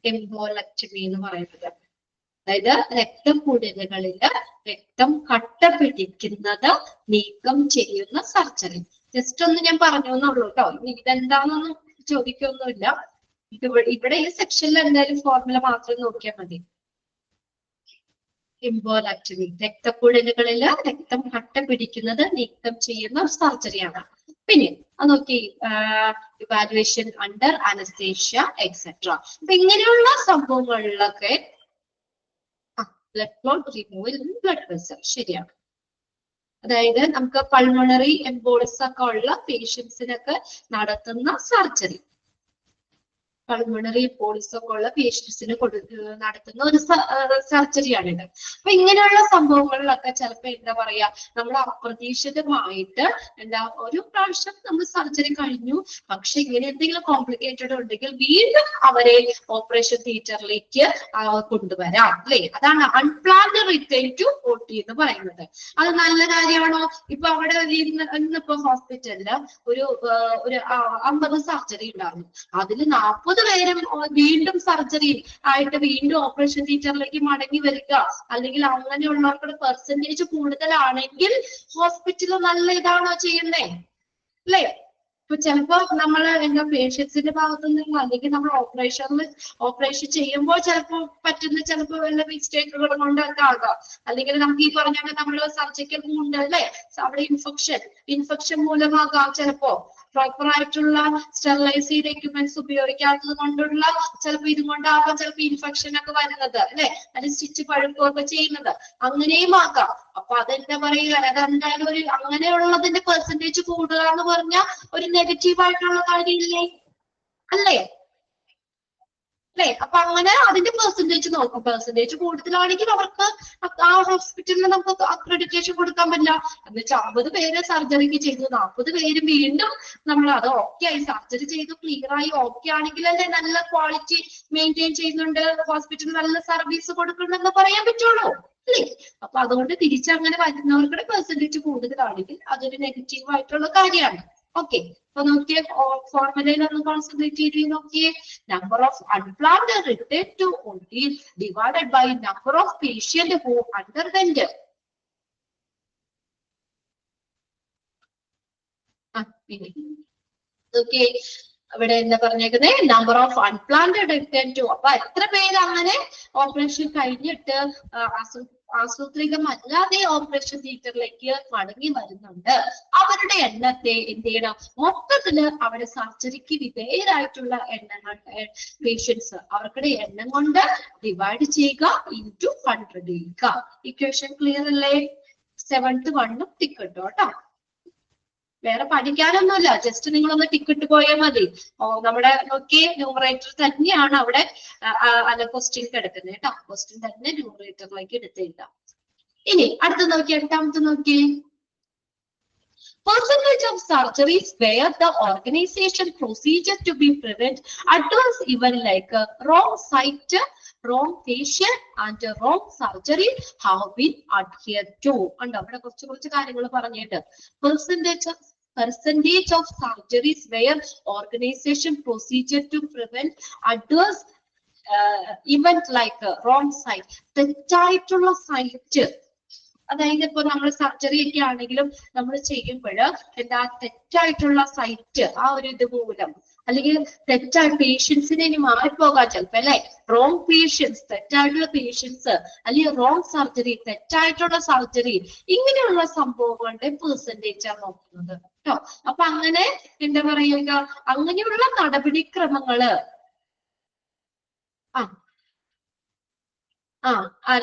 എംബോലക്ടമി എന്ന് പറയുന്നത്. അതായത് രക്തക്കുഴലുകളില് രക്തം കട്ട പിടിക്കുന്നത് നീക്കം ചെയ്യുന്ന സർജറി. ജസ്റ്റ് ഒന്ന് ഞാൻ പറഞ്ഞു എന്നുള്ളൂ കേട്ടോ. ഇതെന്താണെന്നൊന്നും ചോദിക്കൊന്നുമില്ല. ഇവിടെ ഈ സെക്ഷനിൽ എന്തായാലും ഫോർമുല മാത്രം നോക്കിയാൽ മതി. എംബോലക്ടമി, രക്തക്കുഴലുകളില് രക്തം കട്ട പിടിക്കുന്നത് നീക്കം ചെയ്യുന്ന സർജറിയാണ്. പിന്നെ അത് നോക്കി, ഇവാലുവേഷൻ അണ്ടർ അനസ്തേഷ്യ എക്സെട്ര. അപ്പൊ ഇങ്ങനെയുള്ള സംഭവങ്ങളിലൊക്കെ blood clot removal, blood vessel, ശരിയാണ്. അതായത് നമുക്ക് പൾമണറി എംബോളിസം ഒക്കെ ഉള്ള പേഷ്യൻസിനൊക്കെ നടത്തുന്ന സർജറി. പൾമണറി പോളിസ് ഒക്കെ ഉള്ള പേഷ്യൻസിന് നടത്തുന്ന ഒരു സർജറിയാണിത്. അപ്പൊ ഇങ്ങനെയുള്ള സംഭവങ്ങളിലൊക്കെ ചിലപ്പോ എന്താ പറയാ, നമ്മൾ അപ്രതീക്ഷിതമായിട്ട് ഒരു പ്രാവശ്യം നമ്മൾ സർജറി കഴിഞ്ഞു, പക്ഷെ ഇങ്ങനെ എന്തെങ്കിലും കോംപ്ലിക്കേറ്റഡ് ഉണ്ടെങ്കിൽ വീണ്ടും അവരെ ഓപ്പറേഷൻ തിയേറ്ററിലേക്ക് കൊണ്ടുവരാം അല്ലെ. അതാണ് അൺപ്ലാൻഡ് റിട്ടേൺ ടു OT എന്ന് പറയുന്നത്. അത് നല്ല കാര്യമാണോ? ഇപ്പൊ അവിടെ ഇന്നിപ്പോ ഹോസ്പിറ്റലില് ഒരു 50 സർജറി ഉണ്ടായിരുന്നു. അതിൽ 40 പേരും വീണ്ടും സർജറി ആയിട്ട് വീണ്ടും ഓപ്പറേഷൻ തിയേറ്ററിലേക്ക് മടങ്ങി വരിക, അല്ലെങ്കിൽ അങ്ങനെയുള്ളവർക്കുടെ പെർസെന്റേജ് കൂടുതലാണെങ്കിൽ ഹോസ്പിറ്റൽ നല്ല ഇതാണോ ചെയ്യുന്നേ അല്ലേ? ഇപ്പൊ ചിലപ്പോ നമ്മൾ എന്താ പേഷ്യൻസിന്റെ ഭാഗത്തു നിന്ന് അല്ലെങ്കിൽ നമ്മൾ ഓപ്പറേഷൻ ചെയ്യുമ്പോൾ ചിലപ്പോ ചിലപ്പോ വല്ല മിസ്റ്റേക്കുകൾ കൊണ്ടൊക്കെ ആകാം, അല്ലെങ്കിൽ നമുക്ക് ഈ പറഞ്ഞ നമ്മൾ സർജിക്കൽ വൂണ്ട് അല്ലെ, അവിടെ ഇൻഫെക്ഷൻ മൂലമാകാം, ചിലപ്പോ പ്രോപ്പർ ആയിട്ടുള്ള സ്റ്റെറിലൈസിംഗ് എക്യുപ്മെന്റ്സ് ഉപയോഗിക്കാത്തത് കൊണ്ടുള്ള ചിലപ്പോ ഇതുകൊണ്ടാകാം ചിലപ്പോ ഇൻഫെക്ഷൻ ഒക്കെ വരുന്നത് അല്ലെ, അല്ലെങ്കിൽ സ്റ്റിച്ച് പഴുക്കുകയൊക്കെ ചെയ്യുന്നത്, അങ്ങനെയും ആകാം. അപ്പൊ അതെന്താ പറയുക, അതെന്തായാലും ഒരു അങ്ങനെയുള്ളതിന്റെ പെർസെന്റേജ് കൂടുക എന്ന് പറഞ്ഞാൽ ഒരു നെഗറ്റീവ് ആയിട്ടുള്ള കാര്യമില്ലേ അല്ലേ? അപ്പൊ അങ്ങനെ അതിന്റെ പെർസെന്റേജ് നോക്കും. പെർസെന്റേജ് കൂടുതലാണെങ്കിൽ അവർക്ക് ആ ഹോസ്പിറ്റലിൽ നമുക്ക് അക്രഡിറ്റേഷൻ കൊടുക്കാൻ പറ്റില്ല. എന്നുവെച്ചാൽ 50 പേര് സർജറിക്ക് ചെയ്തു, 40 പേര് വീണ്ടും നമ്മൾ അത് ഓക്കെ ആയി സർജറി ചെയ്തു ക്ലിയർ ആയി ഓക്കെ ആണെങ്കിലല്ലേ നല്ല ക്വാളിറ്റി മെയിൻറ്റെയിൻ ചെയ്യുന്നുണ്ട് ഹോസ്പിറ്റൽ, നല്ല സർവീസ് കൊടുക്കുന്നുണ്ടെന്ന് പറയാൻ പറ്റുള്ളൂ അല്ലേ? അപ്പൊ അതുകൊണ്ട് തിരിച്ചങ്ങനെ വരുന്നവർക്കുടെ പെർസെന്റേജ് കൂടുതലാണെങ്കിൽ അതൊരു നെഗറ്റീവ് ആയിട്ടുള്ള കാര്യമാണ്. ഓക്കെ, അപ്പൊ നോക്കിയേ ഫോർമുലയിൽ ഒന്ന് കോൺസെൻട്രേറ്റ് ചെയ്ത് നോക്കിയേ. Number of unplanned return to OT divided by number of patient who underwent. Okay, ഇവിടെ എന്താ പറഞ്ഞേക്കുന്നത്, number of unplanned return to. അപ്പൊ എത്ര പേര് അങ്ങനെ ഓപ്പറേഷൻ കഴിഞ്ഞിട്ട് ആസൂത്രിതമല്ലാതെ ഓപ്പറേഷൻ തിയേറ്ററിലേക്ക് മടങ്ങി വരുന്നുണ്ട്, അവരുടെ എണ്ണത്തെ എന്ത് ചെയ്യണം, മൊത്തത്തില് അവിടെ സർജറിക്ക് വിധേയരായിട്ടുള്ള എണ്ണങ്ങൾ പേഷ്യൻസ് അവർക്കുടെ എണ്ണം കൊണ്ട് ഡിവൈഡ് ചെയ്യുക, ഇൻറ്റു 100 ചെയ്യുക. ഇക്വേഷൻ ക്ലിയർ അല്ലേ? 7th 1 ടിക്ക് ഇട്ടോ കേട്ടോ. വേറെ പഠിക്കാനൊന്നുമില്ല, ജസ്റ്റ് നിങ്ങളൊന്ന് ടിക്കറ്റ് പോയാൽ മതി. നമ്മുടെ നോക്കിയേ ന്യൂമറേറ്റർ തന്നെയാണ് അവിടെ അല്ല ക്വസ്റ്റ്യൻ കിടക്കുന്നത് കേട്ടോ. ക്വസ്റ്റ്യൻ തന്നെ ന്യൂമറേറ്ററിലേക്ക് എടുത്തെഴുതാം. ഇനി അടുത്ത് നോക്കിയേ, 8ാമത്തെ നോക്കിയേ. Percentage of surgeries where the organization procedure to be prevent adverse event like wrong site, wrong patient and wrong surgery have been adhered to. And അവിടെ കുറച്ച് കാര്യങ്ങൾ പറഞ്ഞിട്ട് percentage of surgeries where organization procedure to prevent adverse event like wrong site, തെറ്റായിട്ടുള്ള site. അതായത് ഇപ്പൊ നമ്മൾ surgery ഒക്കെ ആണെങ്കിലും നമ്മൾ ചെയ്യുമ്പോൾ എന്താ തെറ്റായിട്ടുള്ള സൈറ്റ്, ആ ഒരു ഇത് മൂലം അല്ലെങ്കിൽ തെറ്റായ പേഷ്യൻസിനെ ഇനി മാറിപ്പോകാൻ ചിലപ്പോ അല്ലെ, റോങ് പേഷ്യൻസ് തെറ്റായിട്ടുള്ള പേഷ്യൻസ്, അല്ലെങ്കിൽ റോങ് സർജറി തെറ്റായിട്ടുള്ള സർജറി, ഇങ്ങനെയുള്ള സംഭവങ്ങളുടെ പെർസെന്റേജ് ആണ് നോക്കുന്നത് കേട്ടോ. അപ്പൊ അങ്ങനെ എന്താ പറയുക, അങ്ങനെയുള്ള നടപടിക്രമങ്ങള്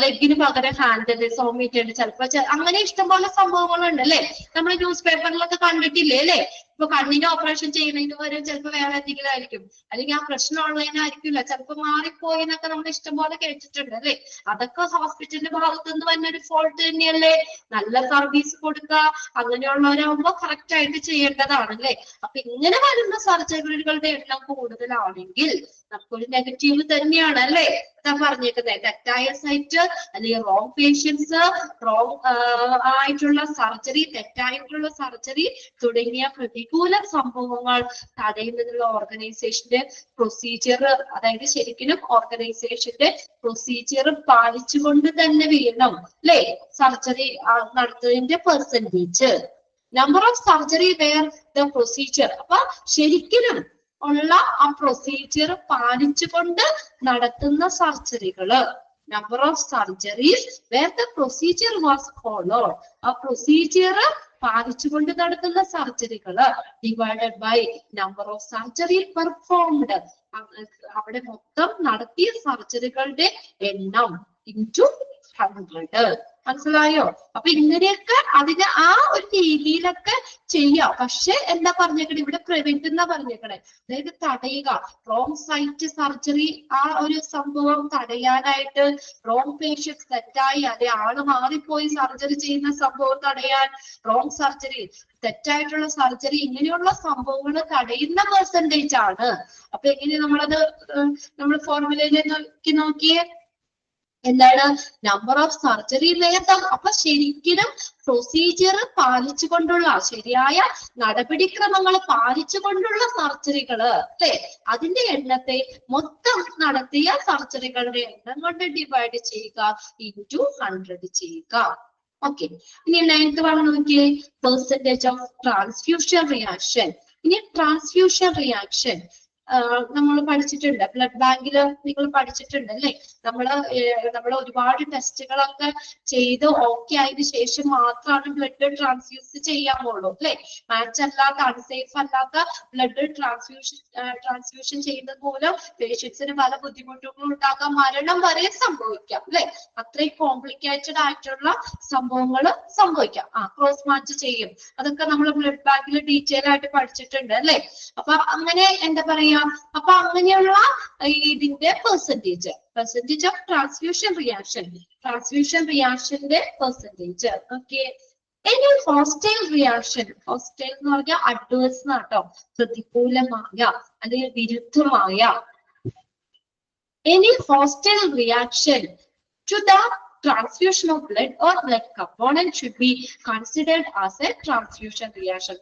ലെഗിന് പകരം ഹാൻഡിൽ സോമീറ്റുണ്ട്, ചിലപ്പോ അങ്ങനെ ഇഷ്ടംപോലെ സംഭവങ്ങളുണ്ട് അല്ലെ. നമ്മൾ ന്യൂസ് പേപ്പറിലൊക്കെ കണ്ടിട്ടില്ലേ അല്ലെ? ഇപ്പൊ കണ്ണിന് ഓപ്പറേഷൻ ചെയ്യുന്നതിന് പകരം ചിലപ്പോ വേറെ എന്തെങ്കിലും ആയിരിക്കും, അല്ലെങ്കിൽ ആ പ്രശ്നം ഉള്ളതിനായിരിക്കില്ല, ചിലപ്പോ മാറിപ്പോയി എന്നൊക്കെ നമ്മൾ ഇഷ്ടംപോലെ കേട്ടിട്ടുണ്ട് അല്ലെ. അതൊക്കെ ഹോസ്പിറ്റലിന്റെ ഭാഗത്തു നിന്ന് തന്നെ ഒരു ഫോൾട്ട് തന്നെയല്ലേ. നല്ല സർവീസ് കൊടുക്കുക, അങ്ങനെയുള്ളവരാകുമ്പോ കറക്റ്റ് ആയിട്ട് ചെയ്യേണ്ടതാണ് അല്ലെ. അപ്പൊ ഇങ്ങനെ വരുന്ന സർജറികളുടെ എണ്ണം കൂടുതലാണെങ്കിൽ നമുക്കൊരു നെഗറ്റീവ് തന്നെയാണ് അല്ലെ. ഞാൻ പറഞ്ഞേക്കുന്നത് തെറ്റായ സൈറ്റ്, അല്ലെങ്കിൽ റോങ് പേഷ്യൻസ്, റോങ് ആയിട്ടുള്ള സർജറി, തെറ്റായിട്ടുള്ള സർജറി തുടങ്ങിയ പ്രതികൂല സംഭവങ്ങൾ തടയുന്നതിനുള്ള ഓർഗനൈസേഷന്റെ പ്രൊസീജിയർ, അതായത് ശരിക്കും ഓർഗനൈസേഷന്റെ പ്രൊസീജിയർ പാലിച്ചുകൊണ്ട് തന്നെ വേണം അല്ലെ സർജറി നടത്തുന്നതിന്റെ percentage. Number of surgery where the procedure, അപ്പൊ ശരിക്കും ഉള്ള ആ പ്രൊസീജിയർ പാലിച്ചുകൊണ്ട് നടത്തുന്ന സർജറികള്. Number of surgeries where the procedure was followed, ആ പ്രൊസീജിയർ പാലിച്ചുകൊണ്ട് നടത്തുന്ന സർജറികള് divided by number of surgery performed, അവിടെ മൊത്തം നടത്തിയ സർജറികളുടെ എണ്ണം ഇൻറ്റു 100. മനസ്സിലായോ? അപ്പൊ ഇങ്ങനെയൊക്കെ അതിന് ആ ഒരു രീതിയിലൊക്കെ ചെയ്യാം. പക്ഷെ എന്താ പറഞ്ഞേക്കണേ, ഇവിടെ പ്രിവെന്റ് എന്നാ പറഞ്ഞേക്കണേ, അതായത് തടയുക. റോങ് സൈറ്റ് സർജറി ആ ഒരു സംഭവം തടയാനായിട്ട്, റോങ് പേഷ്യൻസ് തെറ്റായി അല്ലെ ആള് മാറിപ്പോയി സർജറി ചെയ്യുന്ന സംഭവം തടയാൻ, റോങ് സർജറി തെറ്റായിട്ടുള്ള സർജറി, ഇങ്ങനെയുള്ള സംഭവങ്ങൾ തടയുന്ന പെർസെന്റേജ് ആണ്. അപ്പൊ എങ്ങനെ നമ്മളത് നമ്മൾ ഫോർമുലയിലേക്ക് നോക്കിയേ, എന്താണ് നമ്പർ ഓഫ് സർജറി നേട്ടം. അപ്പൊ ശരിക്കും പ്രൊസീജിയർ പാലിച്ചുകൊണ്ടുള്ള, ശരിയായ നടപടിക്രമങ്ങൾ പാലിച്ചുകൊണ്ടുള്ള സർജറികള് അല്ലെ, അതിന്റെ എണ്ണത്തെ മൊത്തം നടത്തിയ സർജറികളുടെ എണ്ണം കൊണ്ട് ഡിവൈഡ് ചെയ്യുക, ഇൻറ്റു 100 ചെയ്യുക. ഓക്കെ, ഇനി 9th വൺ നോക്കിയേ, പെർസെന്റേജ് ഓഫ് ട്രാൻസ്ഫ്യൂഷൻ റിയാക്ഷൻ. ഇനി ട്രാൻസ്ഫ്യൂഷൻ റിയാക്ഷൻ നമ്മൾ പഠിച്ചിട്ടുണ്ട്, ബ്ലഡ് ബാങ്കില് നിങ്ങൾ പഠിച്ചിട്ടുണ്ട് അല്ലെ. നമ്മള് ഒരുപാട് ടെസ്റ്റുകളൊക്കെ ചെയ്ത് ഓക്കെ ആയതിനു ശേഷം മാത്രമാണ് ബ്ലഡ് ട്രാൻസ്ഫ്യൂസ് ചെയ്യാമുള്ളൂ അല്ലെ. മാച്ച് അല്ലാത്ത, അൺസേഫ് അല്ലാത്ത ബ്ലഡ് ട്രാൻസ്ഫ്യൂഷൻ ചെയ്യുന്നത് മൂലം പേഷ്യൻസിന് പല ബുദ്ധിമുട്ടുകളും ഉണ്ടാക്കാം, മരണം വരെ സംഭവിക്കാം അല്ലെ. അത്രയും കോംപ്ലിക്കേറ്റഡ് ആയിട്ടുള്ള സംഭവങ്ങൾ സംഭവിക്കാം. ക്രോസ് മാച്ച് ചെയ്യും, അതൊക്കെ നമ്മൾ ബ്ലഡ് ബാങ്കിൽ ഡീറ്റെയിൽ ആയിട്ട് പഠിച്ചിട്ടുണ്ട് അല്ലെ. അപ്പൊ അങ്ങനെ എന്താ പറയാ, അപ്പൊ അങ്ങനെയുള്ള ഇതിന്റെ പെർസെന്റേജ് ഓഫ് ട്രാൻസ്ഫ്യൂഷൻ റിയാക്ഷന്റെ പെർസെന്റേജ്. ഓക്കെ, ഇനി ഹോസ്റ്റൈൽ റിയാക്ഷൻ. ഹോസ്റ്റൈൽ എന്ന് പറഞ്ഞാൽ അഡ്വേഴ്സ് എന്നാട്ടോ, പ്രതികൂലമായ അല്ലെങ്കിൽ വിരുദ്ധമായ. Any hostile reaction to the transfusion of blood or blood component should be considered as a transfusion reaction.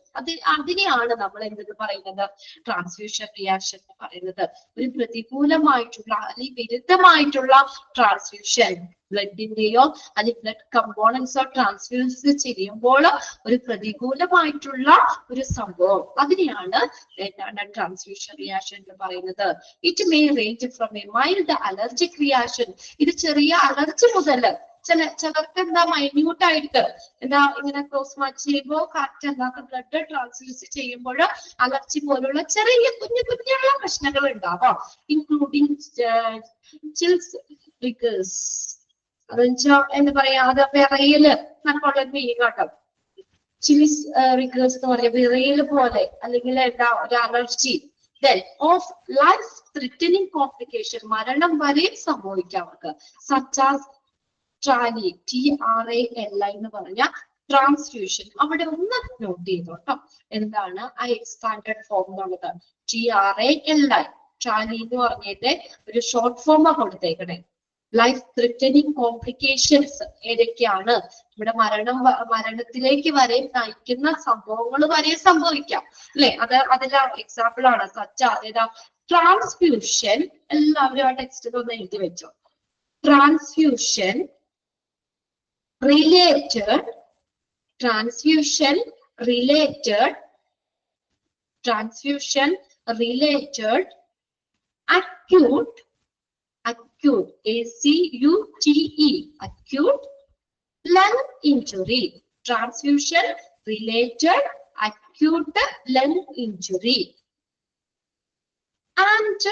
അതിനെയാണ് നമ്മൾ എന്തെന്ന് പറയുന്നത്, ട്രാൻസ്ഫ്യൂഷൻ റിയാക്ഷൻ എന്ന് പറയുന്നത്. ഒരു പ്രതികൂലമായിട്ടുള്ള അല്ലെങ്കിൽ വിരുദ്ധമായിട്ടുള്ള ട്രാൻസ്ഫ്യൂഷൻ, ബ്ലഡിന്റെയോ അല്ലെങ്കിൽ ബ്ലഡ് കമ്പോണൻസോ ട്രാൻസ്ഫ്യൂസ് ചെയ്യുമ്പോൾ ഒരു പ്രതികൂലമായിട്ടുള്ള ഒരു സംഭവം, അതിനെയാണ് ട്രാൻസ്ഫ്യൂഷൻ റിയാക്ഷൻ എന്ന് പറയുന്നത്. It may range from A mild allergic reaction. ഇത് ചെറിയ അലർജി മുതൽ ചിലർക്ക് എന്താ മൈന്യൂട്ട് ആയിട്ട് എന്താ ഇങ്ങനെ ക്രോസ് മാച്ച് ചെയ്യുമ്പോൾ കറക്റ്റ് അല്ലാത്ത ബ്ലഡ് ട്രാൻസ്ഫ്യൂസ് ചെയ്യുമ്പോൾ അലർജി പോലുള്ള ചെറിയ കുഞ്ഞുള്ള പ്രശ്നങ്ങൾ ഉണ്ടാവാം, ഇൻക്ലൂഡിങ് ചിൽസ് ട്രിഗേഴ്സ്. അതെന്നുവെച്ചാ എന്താ പറയാ, അത് വിറയല് നമുക്കുള്ള മീനിങ് കേട്ടോ. ചിൽസ് റിഗേഴ്സ് എന്ന് പറയാം, വിറയല് പോലെ അല്ലെങ്കിൽ എന്താ ഒരു allergy. Then of life threatening complication, മരണം വരെ സംഭവിക്കാം അവർക്ക്. such as TRALI, TRALI എന്ന് പറഞ്ഞ ട്രാൻസ്ഫ്യൂഷൻ. അവിടെ ഒന്ന് നോട്ട് ചെയ്തോട്ടോ, എന്താണ് ആ എക്സ്പാൻഡഡ് ഫോം എന്നുള്ളത്. TRALI, TRALI എന്ന് പറഞ്ഞിട്ട് ഒരു ഷോർട്ട് ഫോം കൊടുത്തേക്കണേ. ലൈഫ് ത്രെറ്റനിങ് കോംപ്ലിക്കേഷൻസ് ഏതൊക്കെയാണ്, ഇവിടെ മരണത്തിലേക്ക് വരെ നയിക്കുന്ന സംഭവങ്ങൾ വരെ സംഭവിക്കാം അല്ലെ. അതിലെ എക്സാമ്പിൾ ആണ് സച്ച, ഏതാ, ട്രാൻസ്ഫ്യൂഷൻ. എല്ലാവരും ആ ടെക്സ്റ്റ് ഒന്ന് എഴുതി വെച്ചോ. Transfusion related acute, ACUTE, acute lung injury. Transfusion related acute lung injury. And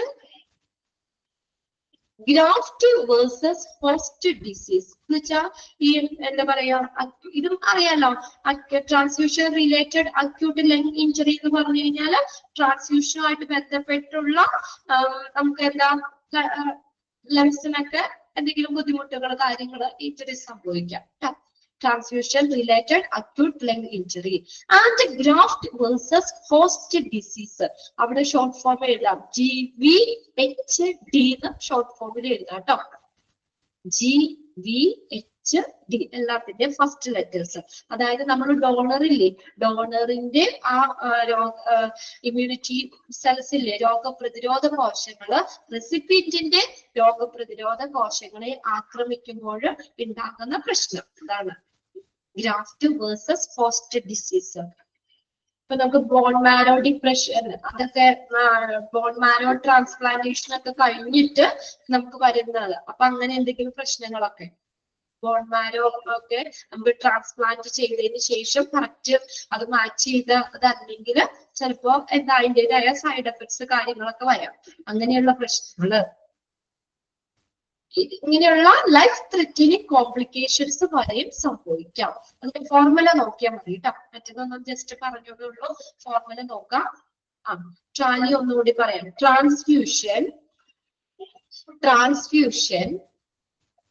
graft versus host disease എന്ന് വെച്ചാൽ ഈ എന്താ പറയാ, ഇതും അറിയാലോ, transfusion related acute lung injury എന്ന് പറഞ്ഞു കഴിഞ്ഞാൽ ട്രാൻസ്ഫ്യൂഷനുമായിട്ട് ബന്ധപ്പെട്ടുള്ള നമുക്ക് എന്താ ലങ്സിനൊക്കെ എന്തെങ്കിലും ബുദ്ധിമുട്ടുകൾ, കാര്യങ്ങൾ, ഇഞ്ചുറി സംഭവിക്കാം. Transfusion related acute lung injury. And graft versus host disease. അവിടെ ഷോർട്ട് ഫോം എഴുതാം, GVHD എന്ന് ഷോർട്ട് ഫോമിൽ എഴുതാം കേട്ടോ. GVHD എല്ലാത്തിന്റെ ഫസ്റ്റ് ലെറ്റേഴ്സ്. അതായത് നമ്മൾ ഡോണറില്ലേ, ഡോണറിന്റെ ആ ഇമ്മ്യൂണിറ്റി സെൽസ് ഇല്ലേ, രോഗപ്രതിരോധ കോശങ്ങള് റെസിപ്പിയന്റിന്റെ രോഗപ്രതിരോധ കോശങ്ങളെ ആക്രമിക്കുമ്പോൾ ഉണ്ടാകുന്ന പ്രശ്നം. അതാണ് ഗ്രാഫ്റ്റ് വേഴ്സസ് ഹോസ്റ്റ് ഡിസീസ്. ഇപ്പൊ നമുക്ക് ബോൺ മാരോ ഡിപ്രഷൻ, അതൊക്കെ ബോൺ മാരോ ട്രാൻസ്പ്ലാന്റേഷൻ ഒക്കെ കഴിഞ്ഞിട്ട് നമുക്ക് വരുന്നത്. അപ്പൊ അങ്ങനെ എന്തെങ്കിലും പ്രശ്നങ്ങളൊക്കെ, ബോൺ മാരോ ഒക്കെ നമുക്ക് ട്രാൻസ്പ്ലാന്റ് ചെയ്തതിന് ശേഷം കറക്റ്റ് അത് മാച്ച് ചെയ്ത് അതല്ലെങ്കിൽ ചിലപ്പോ എന്താ അതിൻ്റെതായ സൈഡ് എഫക്ട്സ് കാര്യങ്ങളൊക്കെ വരാം, അങ്ങനെയുള്ള പ്രശ്നങ്ങള്. ഇങ്ങനെയുള്ള ലൈഫ് ത്രെറ്റനിങ് കോംപ്ലിക്കേഷൻസ് വരെയും സംഭവിക്കാം. അതിന്റെ ഫോർമുല നോക്കിയാൽ മതി കേട്ടോ. മറ്റേതൊന്നും ജസ്റ്റ് പറഞ്ഞതേ ഉള്ളൂ. ഫോർമുല നോക്കാം. ട്രാലി ഒന്നുകൂടി പറയാം. Transfusion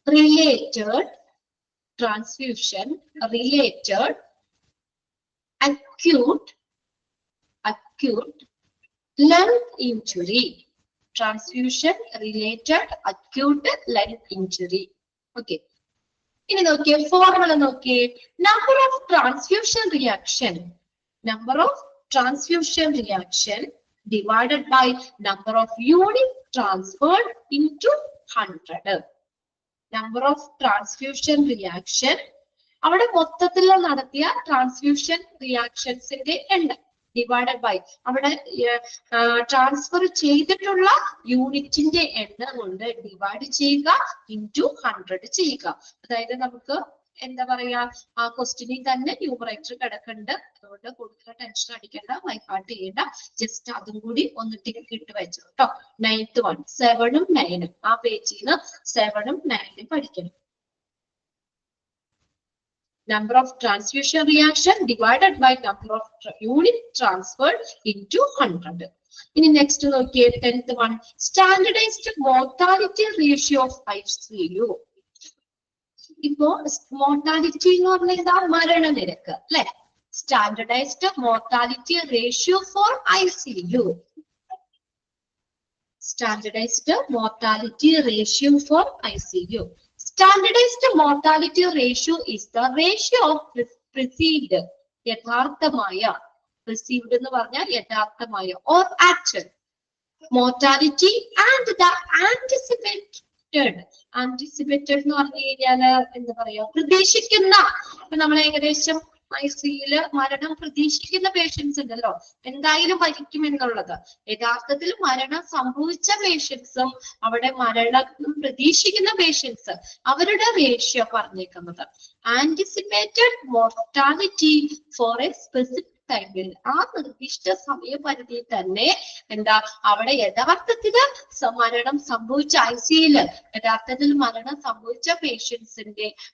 related acute lung injury. Transfusion related acute lung injury. Okay. ഇനി നോക്കിയേ ഫോർമുല നോക്കിയേ. number of transfusion reaction divided by number of unit transferred into 100. number of transfusion reaction അവിടെ മൊത്തത്തിൽ നടത്തിയ ട്രാൻസ്ഫ്യൂഷൻ റിയാക്ഷൻസിന്റെ എണ്ണം ഡിവൈഡഡ് ബൈ അവിടെ ട്രാൻസ്ഫർ ചെയ്തിട്ടുള്ള യൂണിറ്റിന്റെ എണ്ണം കൊണ്ട് ഡിവൈഡ് ചെയ്യുക ഇൻറ്റു 100 ചെയ്യുക. അതായത് നമുക്ക് എന്താ പറയാ, ആ ക്വസ്റ്റ്യനിൽ തന്നെ ന്യൂമറേറ്റർ കിടക്കുന്നുണ്ട്. അതുകൊണ്ട് കൂടുതൽ ടെൻഷൻ അടിക്കേണ്ട, വൈപ്പാട്ട് ചെയ്യേണ്ട. ജസ്റ്റ് അതും കൂടി ഒന്ന് ടിക്ക് ഇട്ട് വെച്ചു കേട്ടോ. 9th one 7 ഉം 9 ഉം ആ പേജിൽ നിന്ന് 7 ഉം 9 ഉം പഠിക്കണം. number of transfusion reaction divided by number of unit transferred into 100. ഇനി നെക്സ്റ്റ് നോക്കിയേ 10th one standardized mortality ratio of ICU. ഇപ്പോ മോർട്ടാലിറ്റി എന്ന് പറഞ്ഞാൽ എന്താ, മരണനിരക്ക് അല്ലെ. Standardized mortality ratio for ICU. Standardized mortality ratio for ICU. Standardized mortality ratio is the ratio of perceived യഥാർത്ഥമായ, perceived എന്ന് പറഞ്ഞാൽ യഥാർത്ഥമായ or actual mortality and the anticipated എന്ന് പറഞ്ഞു കഴിഞ്ഞാല് എന്താ പറയാ, പ്രതീക്ഷിക്കുന്ന. ഇപ്പൊ നമ്മൾ ഏകദേശം ICUല് മരണം പ്രതീക്ഷിക്കുന്ന പേഷ്യൻസ് ഉണ്ടല്ലോ, എന്തായാലും മരിക്കും എന്നുള്ളത്. യഥാർത്ഥത്തിൽ മരണം സംഭവിച്ച പേഷ്യൻസും അവിടെ മരണം പ്രതീക്ഷിക്കുന്ന പേഷ്യൻസ് അവരുടെ റേഷ്യോ പറഞ്ഞേക്കുന്നത്. Anticipated mortality four A specific ടൈമിൽ, ആ നിർദ്ദിഷ്ട സമയപരിധിയിൽ തന്നെ എന്താ അവിടെ യഥാർത്ഥത്തില് മരണം സംഭവിച്ച ICUല് യഥാർത്ഥത്തിൽ മരണം സംഭവിച്ച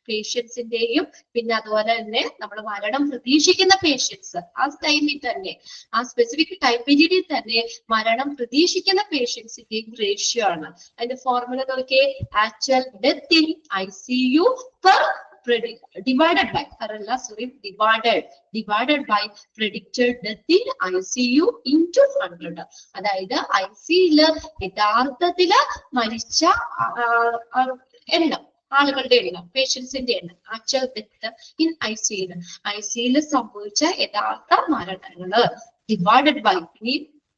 പേഷ്യൻസിന്റെയും പിന്നെ അതുപോലെ തന്നെ നമ്മൾ മരണം പ്രതീക്ഷിക്കുന്ന പേഷ്യൻസ് ആ ടൈമിൽ തന്നെ, ആ സ്പെസിഫിക് ടൈം പീരീഡിൽ തന്നെ മരണം പ്രതീക്ഷിക്കുന്ന പേഷ്യൻസിന്റെയും റേഷ്യോ ആണ്. അതിന്റെ ഫോർമുല നോക്കിയേ. Actual death in ICU per divided by predicted death in ICU into 100. അതായത് ICUല് യഥാർത്ഥത്തില് മരിച്ച എണ്ണം, ആളുകളുടെ എണ്ണം, പേഷ്യൻസിന്റെ എണ്ണം, ആക്ച്വൽ ഡെത്ത് ഇൻ ICUല് സംഭവിച്ച യഥാർത്ഥ മരണങ്ങള് ഡിവൈഡഡ് ബൈ, ഈ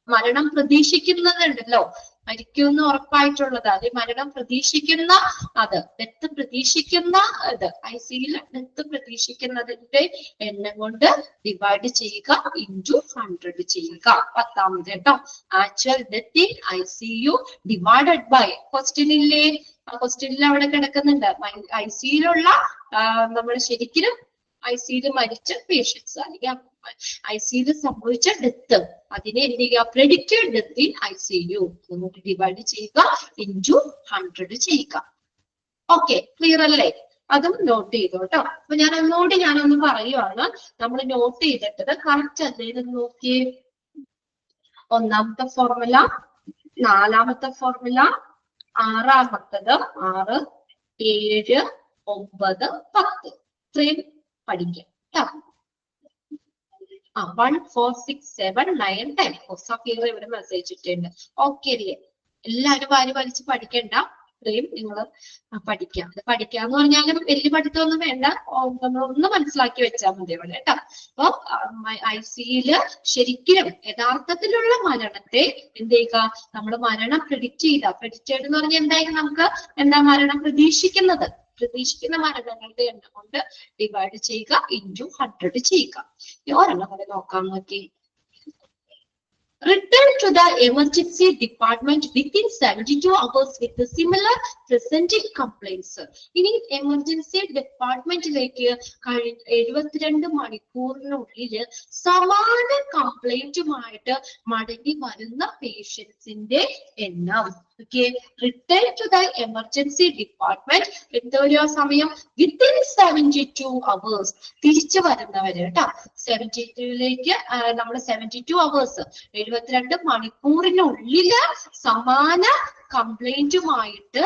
മരണം പ്രതീക്ഷിക്കുന്നതുണ്ടല്ലോ, മരിക്കുമെന്ന് ഉറപ്പായിട്ടുള്ളത്, അത് മരണം പ്രതീക്ഷിക്കുന്ന അത്, ഡെത്ത് പ്രതീക്ഷിക്കുന്ന ഇത്, ICUല് ഡെത്ത് പ്രതീക്ഷിക്കുന്നതിന്റെ എണ്ണം കൊണ്ട് ഡിവൈഡ് ചെയ്യുക ഇൻറ്റു 100 ചെയ്യുക. 10ാമത് കേട്ടോ. Actual death in ICU divided by, ക്വസ്റ്റ്യനില്ലേ, ആ ക്വസ്റ്റ്യനിൽ അവിടെ കിടക്കുന്നുണ്ട് ICUലുള്ള നമ്മൾ ശരിക്കും ICUല് മരിച്ച പേഷ്യൻസ് അല്ലെങ്കിൽ ICUല് സംഭവിച്ച ഡെത്ത്, അതിനെ എന്ത് ചെയ്യുക, പ്രെഡിക്റ്റഡ് ഡെത്ത് ഇൻ ICU നമുക്ക് ഡിവൈഡ് ചെയ്യുക ഇൻറ്റു 100 ചെയ്യുക. ഓക്കെ, ക്ലിയർ അല്ലേ? അതും നോട്ട് ചെയ്തു കേട്ടോ. അപ്പൊ ഞാനൊന്ന് പറയുവാണ്, നമ്മൾ നോട്ട് ചെയ്തിട്ടത് കറക്റ്റ് അല്ലേ എന്ന് നോക്കിയേ. 1ാമത്തെ ഫോർമുല, 4ാമത്തെ ഫോർമുല, 6ാമത്തത് 6, 7, 9, 10 ഇത്രയും പഠിക്കാം കേട്ടോ. 1, 4, 6, 7, 9, 10 സഫീർ ഇവിടെ മെസ്സേജ് ഇട്ടുണ്ട്. ഓക്കെ അല്ലേ? എല്ലാവരും വാരി വലിച്ച് പഠിക്കണ്ട, ഇത്രയും നിങ്ങൾ പഠിക്കാം. പഠിക്കാന്ന് പറഞ്ഞാലും വലിയ പഠിത്തമൊന്നും വേണ്ട, നമ്മളൊന്ന് മനസ്സിലാക്കി വെച്ചാൽ മതി ഇവിടെ കേട്ടോ. അപ്പൊ ICUല് ശരിക്കും യഥാർത്ഥത്തിലുള്ള മരണത്തെ എന്ത് ചെയ്യുക, നമ്മൾ മരണം പ്രെഡിക്റ്റഡ് എന്ന് പറഞ്ഞാൽ എന്തായാലും നമുക്ക് എന്താ മരണം പ്രതീക്ഷിക്കുന്ന മരണങ്ങളുടെ എണ്ണം കൊണ്ട് ഡിവൈഡ് ചെയ്യുക ഇൻറ്റു 100 ചെയ്യുക. ഒരെണ്ണം കൂടെ നോക്കാം നോക്കി. Return to the emergency department within 72 hours with the similar presenting complaints. ഇനി എമർജൻസി ഡിപ്പാർട്ട്മെന്റിലേക്ക് 72 മണിക്കൂറിനുള്ളിൽ സമാന കംപ്ലൈന്റുമായിട്ട് മടങ്ങി വരുന്ന പേഷ്യൻസിന്റെ എണ്ണം. Okay, return to the emergency department എന്തോരോ സമയം within 72 hours തിരിച്ചു വരുന്നവര് കേട്ടോ. 72ലേക്ക് നമ്മൾ 72 hours 72 മണിക്കൂറിനുള്ളില് സമാന കംപ്ലൈന്റുമായിട്ട്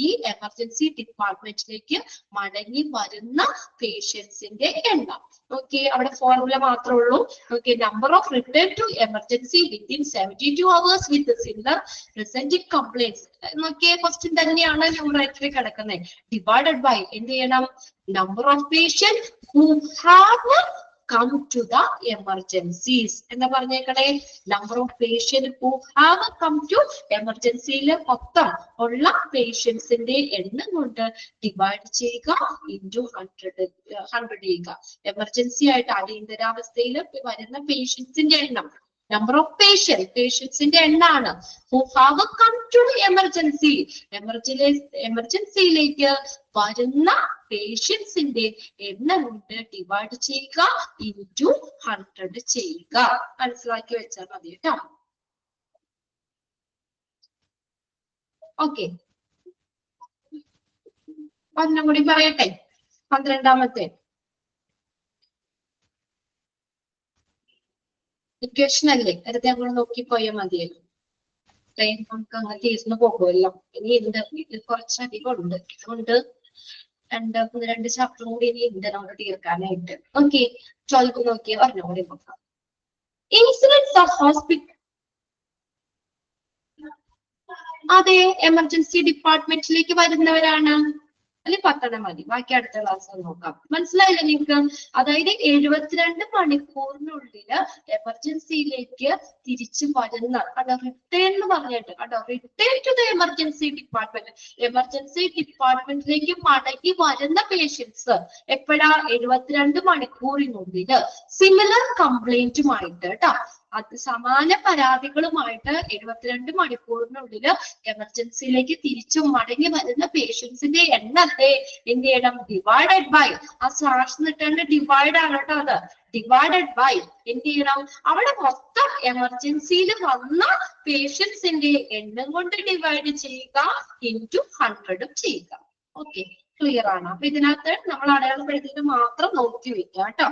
ഈ എമർജൻസി ഡിപ്പാർട്ട്മെന്റിലേക്ക് മടങ്ങി വരുന്ന പേഷ്യൻസിന്റെ എണ്ണം. ഓക്കെ, അവിടെ ഫോർമുല മാത്രമേ ഉള്ളൂ. Okay, number of return to emergency within 72 hours with similar presenting complaints. നോക്കിയ ക്വസ്റ്റ്യൻ തന്നെയാണ് ന്യൂമറേറ്ററിൽ കിടക്കുന്നത്. ഡിവൈഡഡ് ബൈ എന്ത് ചെയ്യണം? Number of patient who have come to the emergencies എന്ന് പറഞ്ഞേക്കണേ. Number of patient who have come to എമർജൻസിയില് മൊത്തം ഉള്ള പേഷ്യൻസിന്റെ എണ്ണം കൊണ്ട് ഡിവൈഡ് ചെയ്യുക ഇൻറ്റു 100 ചെയ്യുക. എമർജൻസി ആയിട്ട് അടിയന്തരാവസ്ഥയിൽ വരുന്ന പേഷ്യൻസിന്റെ എണ്ണം, നമ്പർ ഓഫ് പേഷ്യൻസിന്റെ എണ്ണാണ്. Who have come to emergency, എമർജൻസിയിലേക്ക് വരുന്ന പേഷ്യൻസിന്റെ എണ്ണം കൊണ്ട് ഡിവൈഡ് ചെയ്യുക ഇൻറ്റു 100 ചെയ്യുക. മനസ്സിലാക്കി വെച്ചാൽ മതി കേട്ടോ. ഓക്കെ, ഒന്നും കൂടി പറയട്ടെ. 12ാമത്തെ ഇക്വേഷൻ അല്ലേ, നേരത്തെ നമ്മൾ നോക്കിപ്പോയാൽ മതിയല്ലോ. നമുക്ക് അങ്ങനെ തീർന്നു പോകുമല്ലോ. ഇനി ഉണ്ട്, ഇത് കുറച്ചധികം ഉണ്ട്. അതുകൊണ്ട് രണ്ട് ചാപ്റ്റർ കൂടി ഇനി ഉണ്ട് നമുക്ക് തീർക്കാനായിട്ട്. ഓക്കെ, 12 നോക്കിയാൽ ഒരെണ്ണം കൂടി നോക്കാം. Incidents of hospital. അതെ, എമർജൻസി ഡിപ്പാർട്ട്മെന്റിലേക്ക് വരുന്നവരാണ്. അല്ലെ 10 മതി, ബാക്കി അടുത്ത ക്ലാസ് നോക്കാം. മനസ്സിലായില്ലേ നിങ്ങൾക്ക്? അതായത് 72 മണിക്കൂറിനുള്ളില് എമർജൻസിയിലേക്ക് തിരിച്ചു വരുന്ന, കണ്ടോ റിട്ടേൺ എന്ന് പറഞ്ഞിട്ട്, കണ്ടോ return to the emergency department. Emergency ഡിപ്പാർട്ട്മെന്റിലേക്ക് മടങ്ങി വരുന്ന പേഷ്യൻസ് എപ്പോഴാ? 72 മണിക്കൂറിനുള്ളില് സിമിലർ കംപ്ലൈന്റുമായിട്ട് കേട്ടോ, അത് സമാന പരാതികളുമായിട്ട് 72 മണിക്കൂറിനുള്ളിൽ എമർജൻസിയിലേക്ക് തിരിച്ചു മടങ്ങി വരുന്ന പേഷ്യൻസിന്റെ എണ്ണത്തെ എന്ത് ചെയ്യണം? ഡിവൈഡഡ് ബൈ, ആ സ്ലാഷ് നിട്ടേണ്ട ഡിവൈഡ് ആണ് കേട്ടോ. അത് ഡിവൈഡഡ് ബൈ എന്ത് ചെയ്യണം? അവിടെ മൊത്തം എമർജൻസിയിൽ വന്ന പേഷ്യൻസിന്റെ എണ്ണം കൊണ്ട് ഡിവൈഡ് ചെയ്യുക ഇൻറ്റു 100 ചെയ്യുക. ഓക്കെ, ക്ലിയർ ആണ്? അപ്പൊ ഇതിനകത്ത് നമ്മൾ അടയാളപ്പെടുത്തിയത് മാത്രം നോക്കി വെക്കുക കേട്ടോ.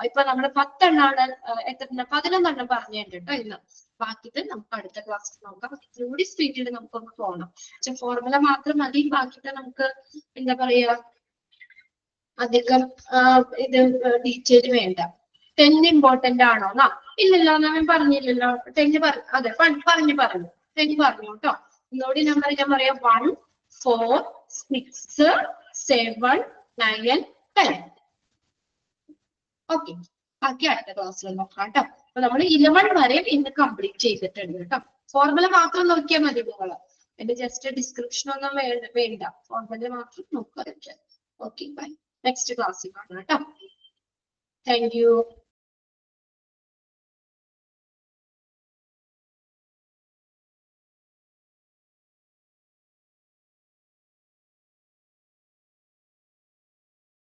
ഇപ്പൊ നമ്മൾ 10 എണ്ണാണ്, എത്ര 11 എണ്ണം പറഞ്ഞിട്ടുണ്ട് കേട്ടോ ഇന്ന്. ബാക്കിയിട്ട് നമുക്ക് അടുത്ത ക്ലാസ്സിൽ നോക്കാം. ഇത്തിരി സ്പീഡിൽ നമുക്കൊന്ന് പോകണം. പക്ഷെ ഫോർമുല മാത്രം മതി, ബാക്കിയിട്ട് നമുക്ക് എന്താ പറയാ അധികം ഇത് ഡീറ്റെയിൽ വേണ്ട. 10 ഇമ്പോർട്ടന്റ് ആണോ? ഇല്ലല്ലോ, ഞാൻ പറഞ്ഞില്ലല്ലോ. 10 അതെ പറഞ്ഞു 10 പറഞ്ഞു കേട്ടോ. ഒന്നുകൂടി നമ്പർ ഞാൻ പറയാം. 1, 4, 6, 7, 9, 10. ഓക്കെ, ബാക്കി അടുത്ത ക്ലാസ്സിൽ നോക്കാം കേട്ടോ. അപ്പൊ നമ്മൾ 11 വരെ ഇന്ന് കംപ്ലീറ്റ് ചെയ്തിട്ടുണ്ട് കേട്ടോ. ഫോർമുല മാത്രം നോക്കിയാൽ മതി നിങ്ങൾ. എന്റെ ജസ്റ്റ് ഡിസ്ക്രിപ്ഷൻ ഒന്നും വേണ്ട, ഫോർമുല മാത്രം നോക്കുക. Okay, by. നെക്സ്റ്റ് ക്ലാസ്സിൽ കാണാം കേട്ടോ. Thank you.